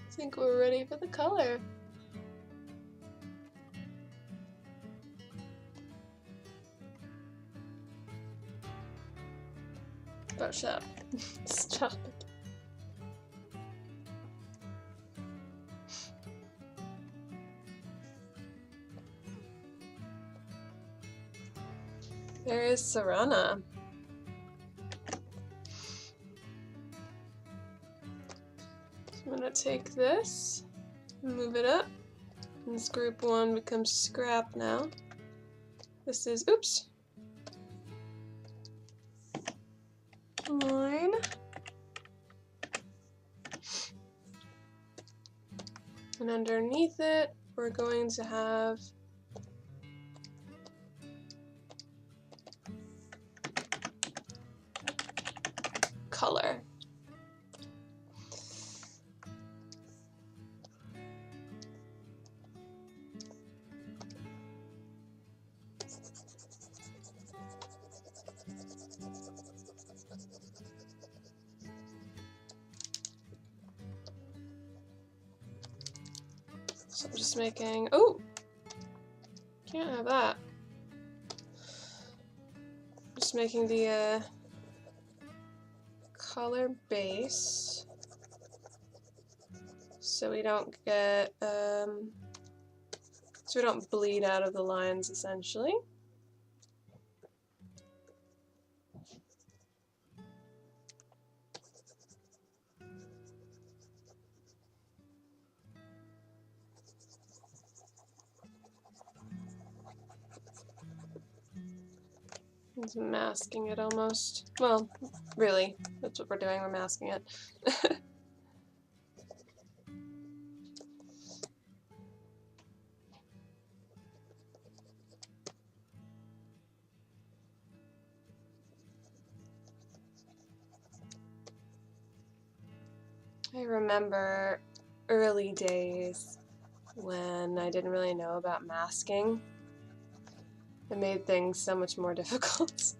S1: I think we're ready for the color. Push up. Stop it. There is Serana. I'm gonna take this, move it up, and this group 1 becomes scrap now. This is, oops, line. And underneath it, we're going to have color. So I'm just making, oh, can't have that. Just making the color base so we don't get, so we don't bleed out of the lines essentially. It's masking it almost. Well, really, that's what we're doing, we're masking it. I remember early days when I didn't really know about masking. It made things so much more difficult.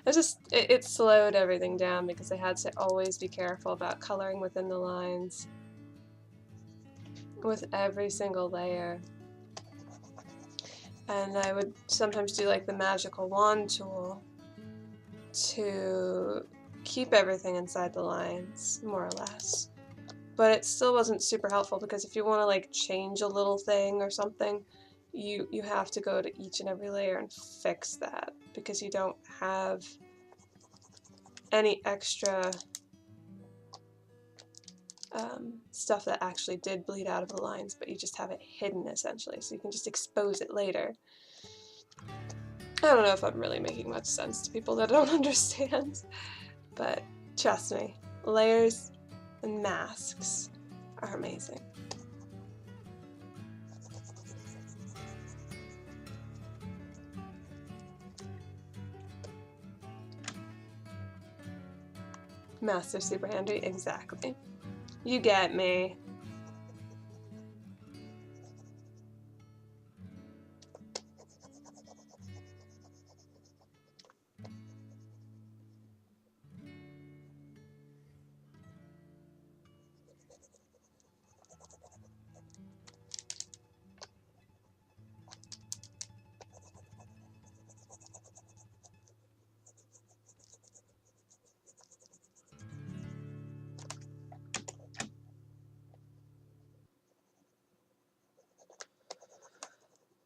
S1: It slowed everything down because I had to always be careful about coloring within the lines with every single layer. And I would sometimes do like the magical wand tool to keep everything inside the lines, more or less. But it still wasn't super helpful because if you want to like change a little thing or something, you have to go to each and every layer and fix that because you don't have any extra stuff that actually did bleed out of the lines, but you just have it hidden essentially, so you can just expose it later. I don't know if I'm really making much sense to people that don't understand, but trust me, layers and masks are amazing. Masks are super handy, exactly. You get me.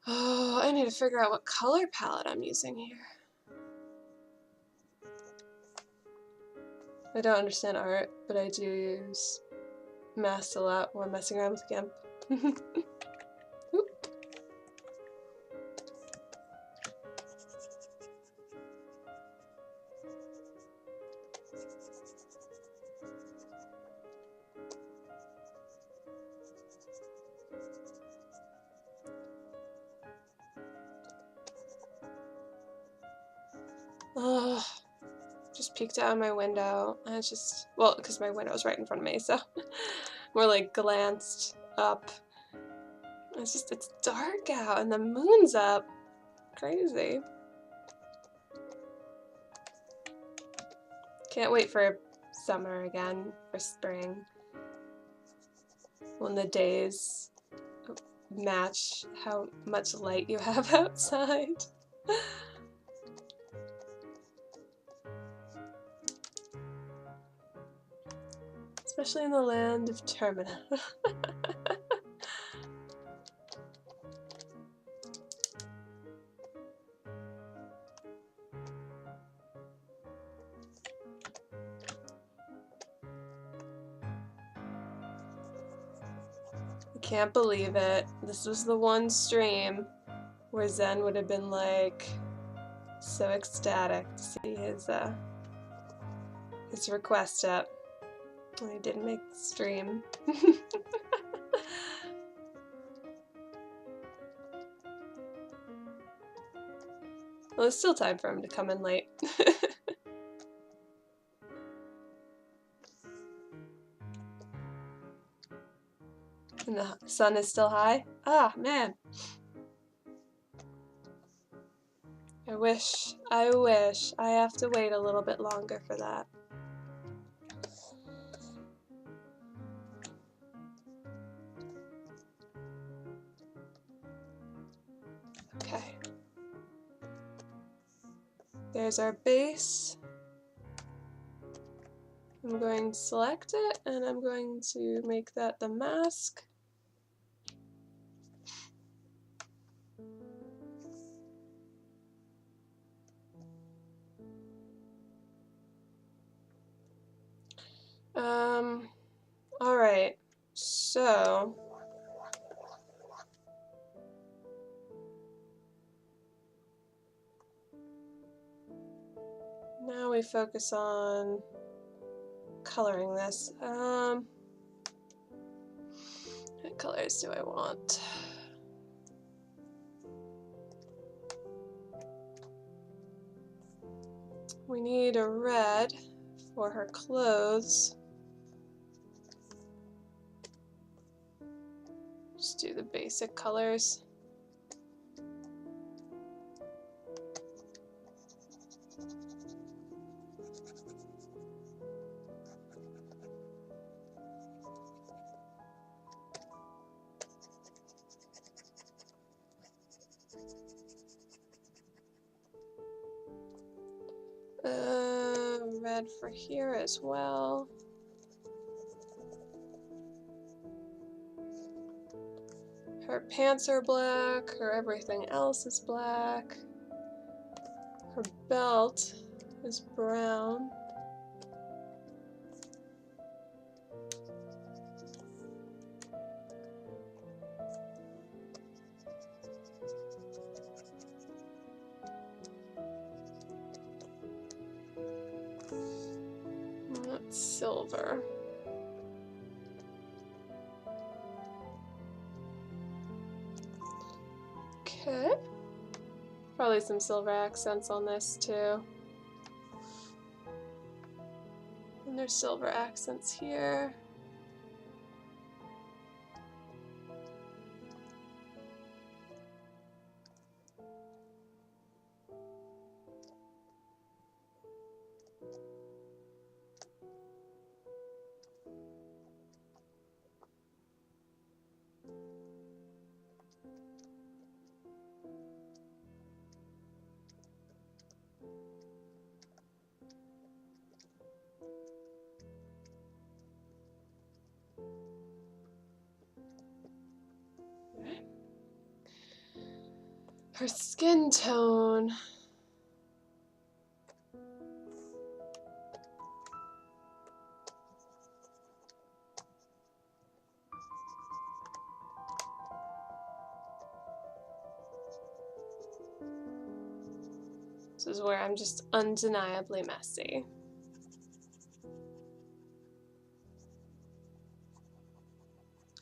S1: Oh, I need to figure out what color palette I'm using here. I don't understand art, but I do use masks a lot when messing around with GIMP. Oh, just peeked out of my window. I just, well, because my window's right in front of me, so more like glanced up. It's dark out and the moon's up. Crazy. Can't wait for summer again, for spring. When the days match how much light you have outside. Especially in the land of Termina. I can't believe it. This was the one stream where Zen would have been like so ecstatic to see his request up when he didn't make the stream. Well, there's still time for him to come in late. And the sun is still high? Ah, man. I wish I have to wait a little bit longer for that. Okay. There's our base. I'm going to select it, and I'm going to make that the mask. Alright, so now we focus on coloring this. What colors do I want? We need a red for her clothes. Just do the basic colors. Red for here as well. Her her pants are black, her everything else is black. Her belt is brown. That's silver. Okay. Probably some silver accents on this too. And there's silver accents here. Her skin tone. This is where I'm just undeniably messy.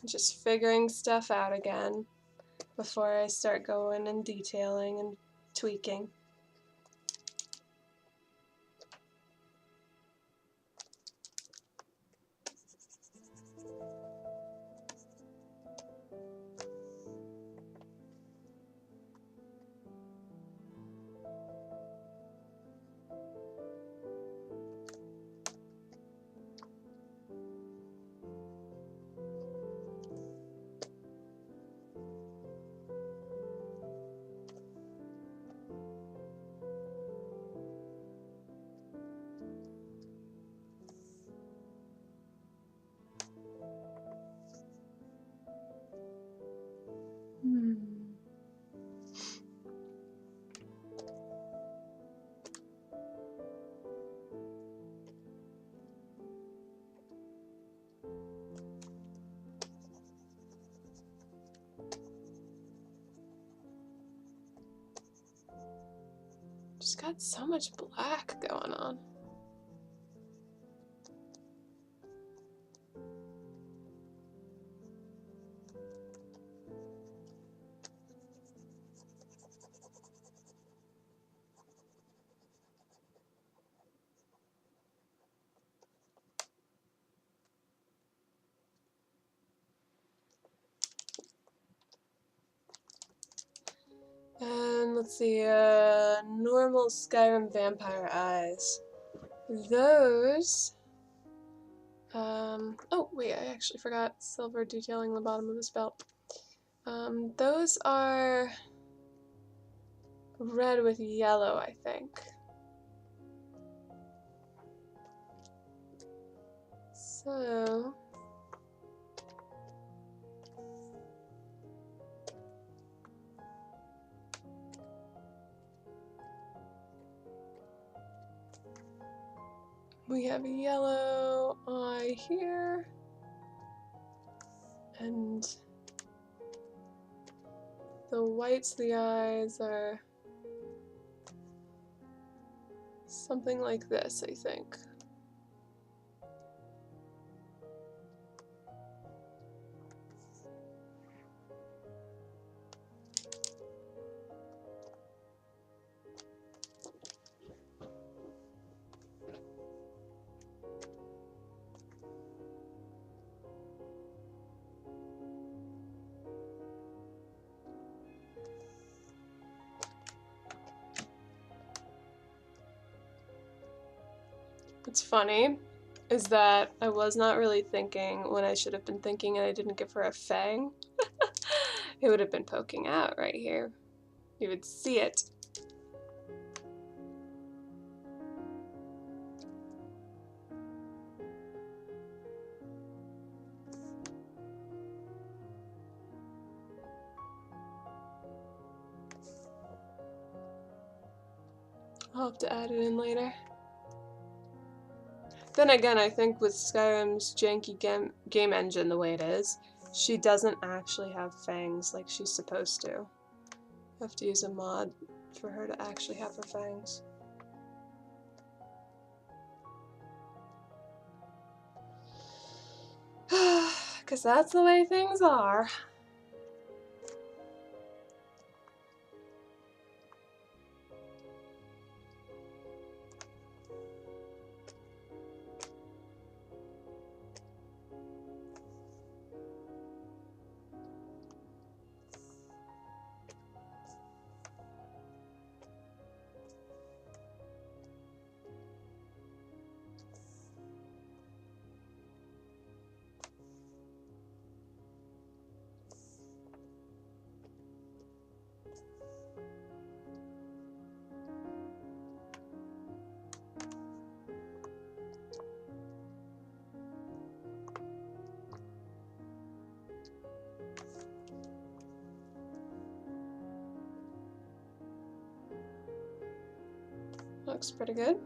S1: Just figuring stuff out again before I start going and detailing and tweaking. Just got so much black going on. And let's see, normal Skyrim vampire eyes. Those, oh wait, I actually forgot silver detailing the bottom of his belt. Those are red with yellow, I think. So we have a yellow eye here, and the whites of the eyes are something like this, I think. What's funny is that I was not really thinking when I should have been thinking, and I didn't give her a fang. It would have been poking out right here. You would see it. I'll have to add it in later. Then again, I think with Skyrim's janky game engine the way it is, she doesn't actually have fangs like she's supposed to. You have to use a mod for her to actually have her fangs. Because that's the way things are. Looks pretty good.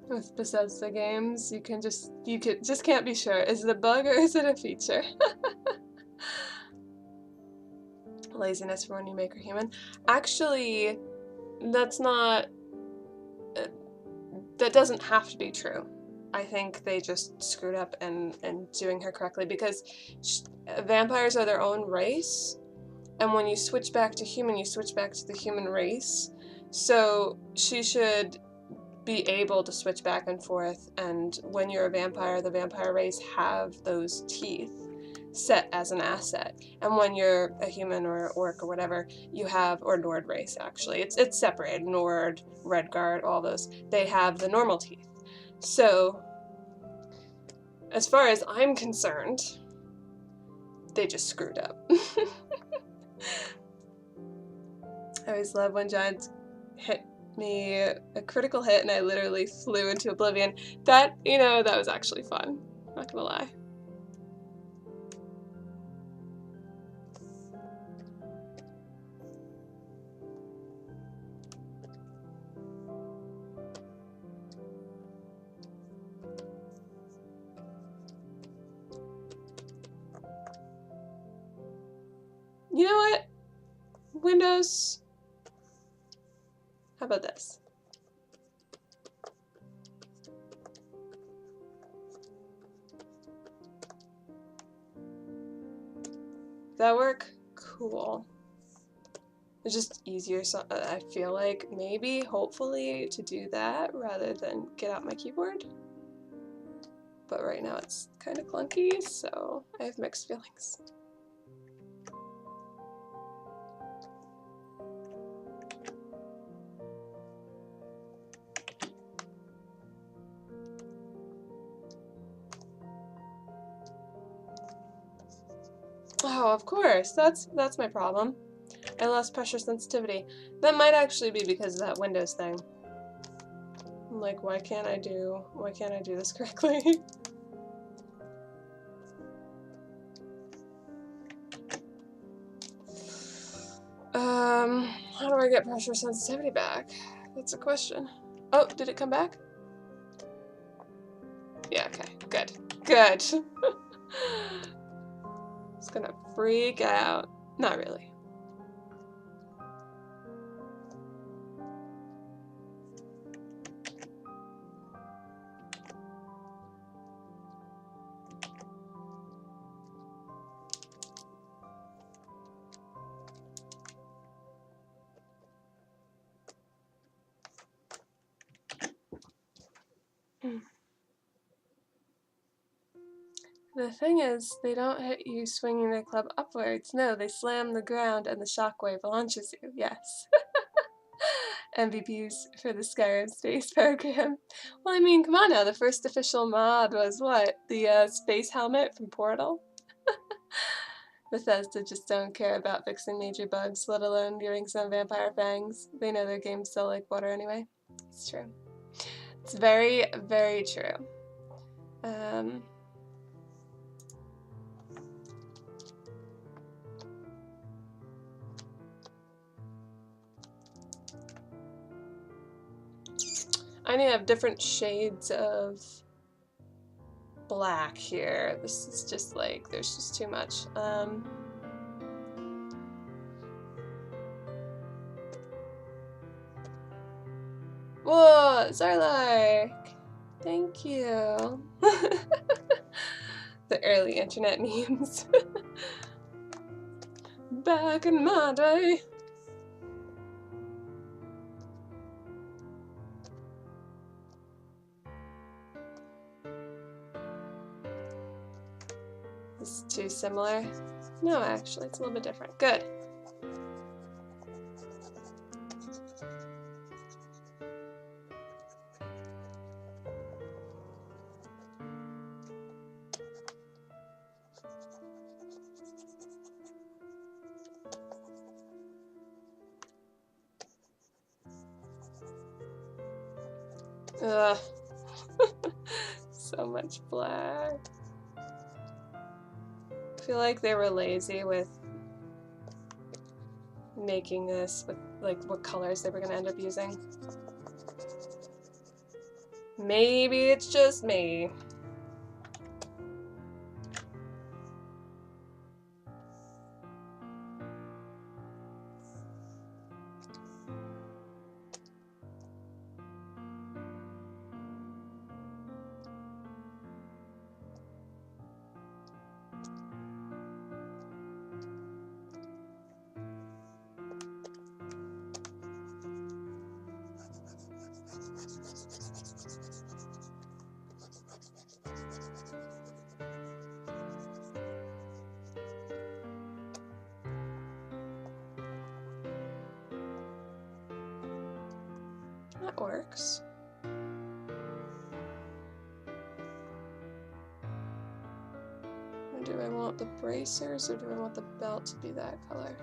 S1: With Bethesda games, you just can't be sure. Is it a bug or is it a feature? Laziness for when you make her human. Actually, that's not. That doesn't have to be true. I think they just screwed up in doing her correctly because vampires are their own race, and when you switch back to human, you switch back to the human race. So she should be able to switch back and forth, and when you're a vampire, the vampire race have those teeth set as an asset, and when you're a human or orc or whatever, you have, or Nord race actually, it's separated, Nord, Redguard, all those, they have the normal teeth. So as far as I'm concerned, they just screwed up. I always love when giants hit me a critical hit and I literally flew into oblivion. That, that was actually fun. Not gonna lie. You know what? Windows. How about this? That work? Cool. It's just easier, so I feel like, maybe, hopefully, to do that rather than get out my keyboard. But right now it's kind of clunky, so I have mixed feelings. Oh, of course. That's my problem. I lost pressure sensitivity. That might actually be because of that Windows thing. I'm like, why can't I do this correctly? How do I get pressure sensitivity back? That's a question. Oh, did it come back? Yeah, okay. Good. Good. It's gonna freak out. Not really. The thing is, they don't hit you swinging the club upwards. No, they slam the ground and the shockwave launches you. Yes. MVPs for the Skyrim space program. Well, I mean, come on now. The first official mod was what? The space helmet from Portal? Bethesda just don't care about fixing major bugs, let alone getting some vampire fangs. They know their game's still like water anyway. It's true. It's very, very true. I need to have different shades of black here. This is just like, there's just too much. Whoa, Zarlark! Thank you. The early internet memes. Back in my day. This is too similar. No, actually, it's a little bit different. Good. Ugh. So much black. I feel like they were lazy with making this, with like what colors they were going to end up using. Maybe it's just me. That works. Or do I want the bracers, or do I want the belt to be that color?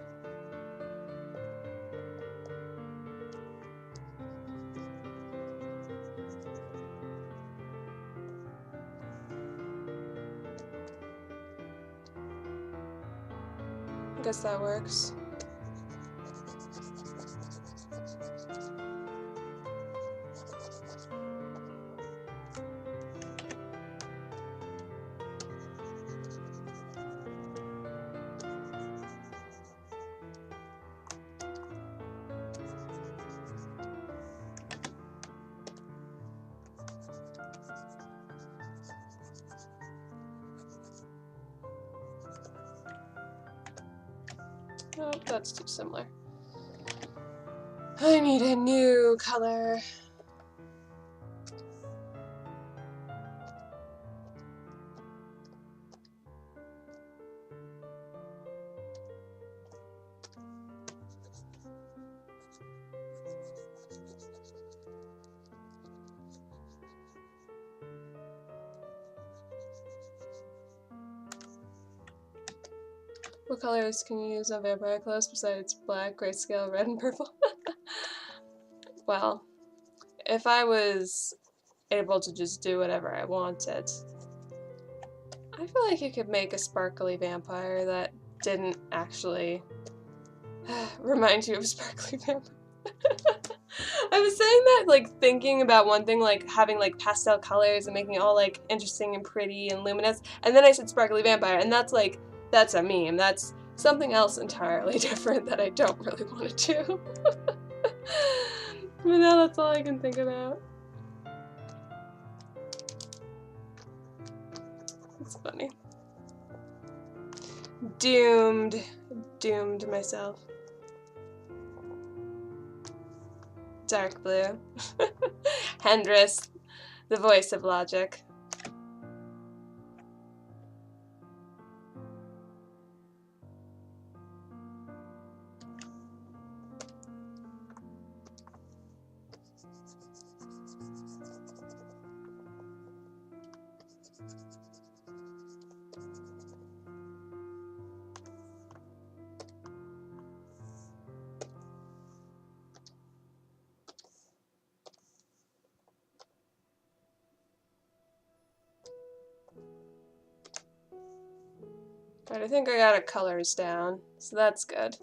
S1: I guess that works. Oh, that's too similar. I need a new color. What colors can you use on vampire clothes besides black, grayscale, red, and purple? Well, if I was able to just do whatever I wanted, I feel like you could make a sparkly vampire that didn't actually remind you of a sparkly vampire. I was saying that, like, thinking about one thing, like, having, like, pastel colors and making it all, like, interesting and pretty and luminous, and then I said sparkly vampire, and that's, like, that's a meme. That's something else entirely different that I don't really want to do. But now that's all I can think about. It's funny. Doomed myself. Dark blue. Hendris. The voice of logic. But I think I got our colors down, so that's good.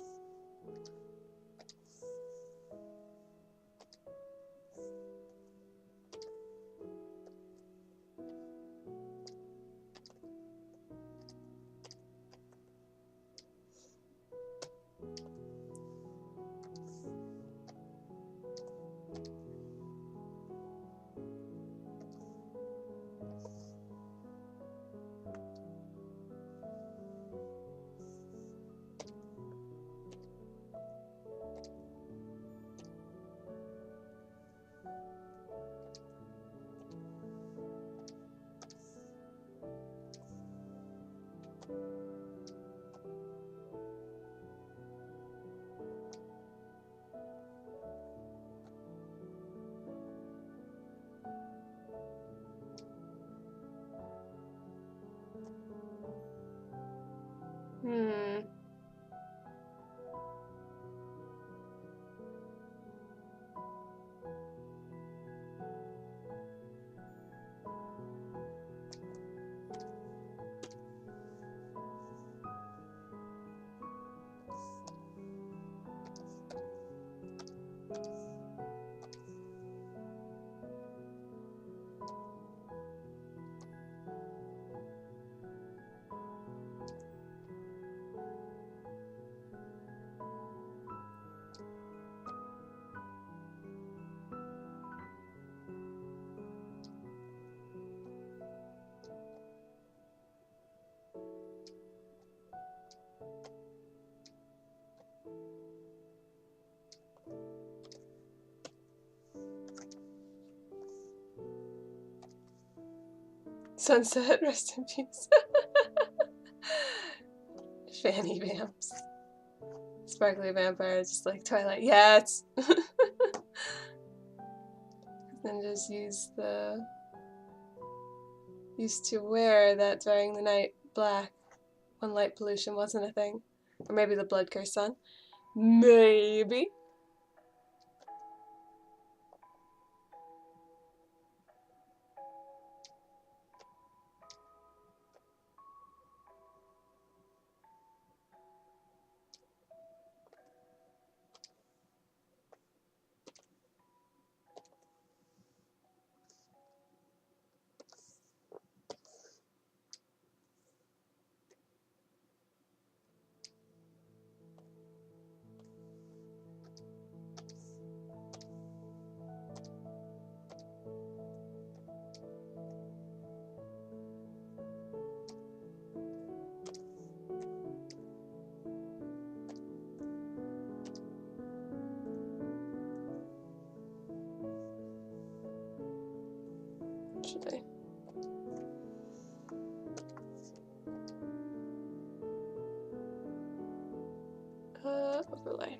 S1: Sunset, rest in peace. Fanny vamps. Sparkly vampires, just like Twilight. Yeah, it's... Then just used to wear that during the night black when light pollution wasn't a thing. Or maybe the blood curse sun. Maybe. Actually. Overlay.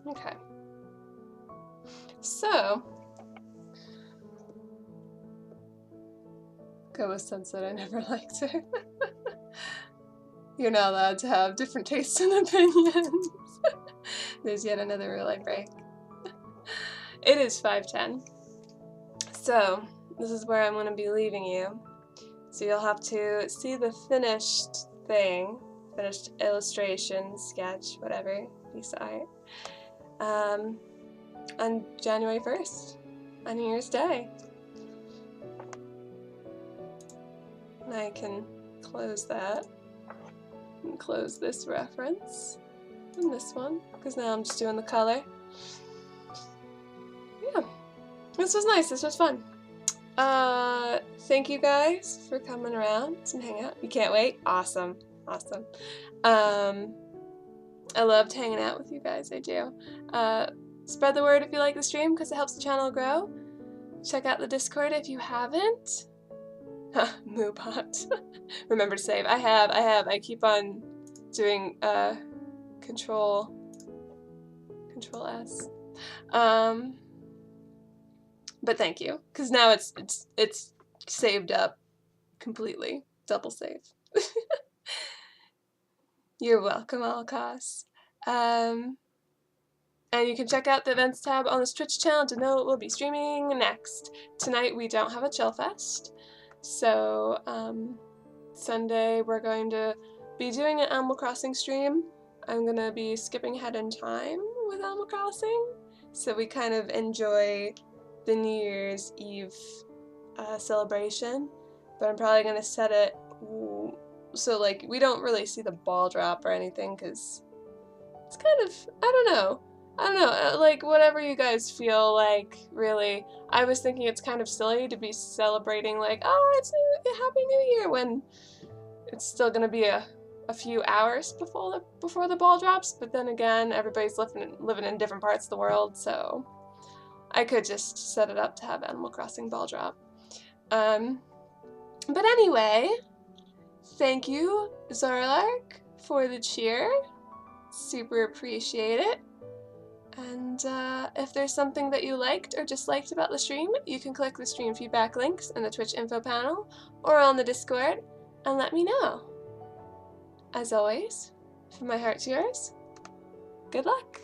S1: Okay. So, go with Sunset. I never liked her. You're not allowed to have different tastes and opinions. There's yet another rule I break. It is 5:10. So, this is where I'm going to be leaving you. So you'll have to see the finished thing, finished illustration, sketch, whatever, piece of art, on January 1st, on New Year's Day. And I can close that, and close this reference, and this one, because now I'm just doing the color. Yeah, this was nice, this was fun. Thank you guys for coming around and hanging out. You can't wait? Awesome. Awesome. I loved hanging out with you guys, I do. Spread the word if you like the stream, because it helps the channel grow. Check out the Discord if you haven't. Moobot. Remember to save. I have. I keep on doing, Control S. But thank you, because now it's saved up completely. Double save. You're welcome, Alcos. And you can check out the events tab on this Twitch channel to know what we'll be streaming next. Tonight we don't have a chill fest, so Sunday we're going to be doing an Animal Crossing stream. I'm gonna be skipping ahead in time with Animal Crossing, so we kind of enjoy the New Year's Eve celebration. But I'm probably gonna set it so like we don't really see the ball drop or anything, because it's kind of, I don't know, like whatever you guys feel like, really. I was thinking it's kind of silly to be celebrating like, oh, it's Happy New Year, when it's still gonna be a few hours before the ball drops. But then again, everybody's living in different parts of the world, so I could just set it up to have Animal Crossing ball drop. But anyway, thank you, Zorlark, for the cheer. Super appreciate it. And if there's something that you liked or disliked about the stream, you can click the stream feedback links in the Twitch info panel or on the Discord and let me know. As always, from my heart to yours, good luck.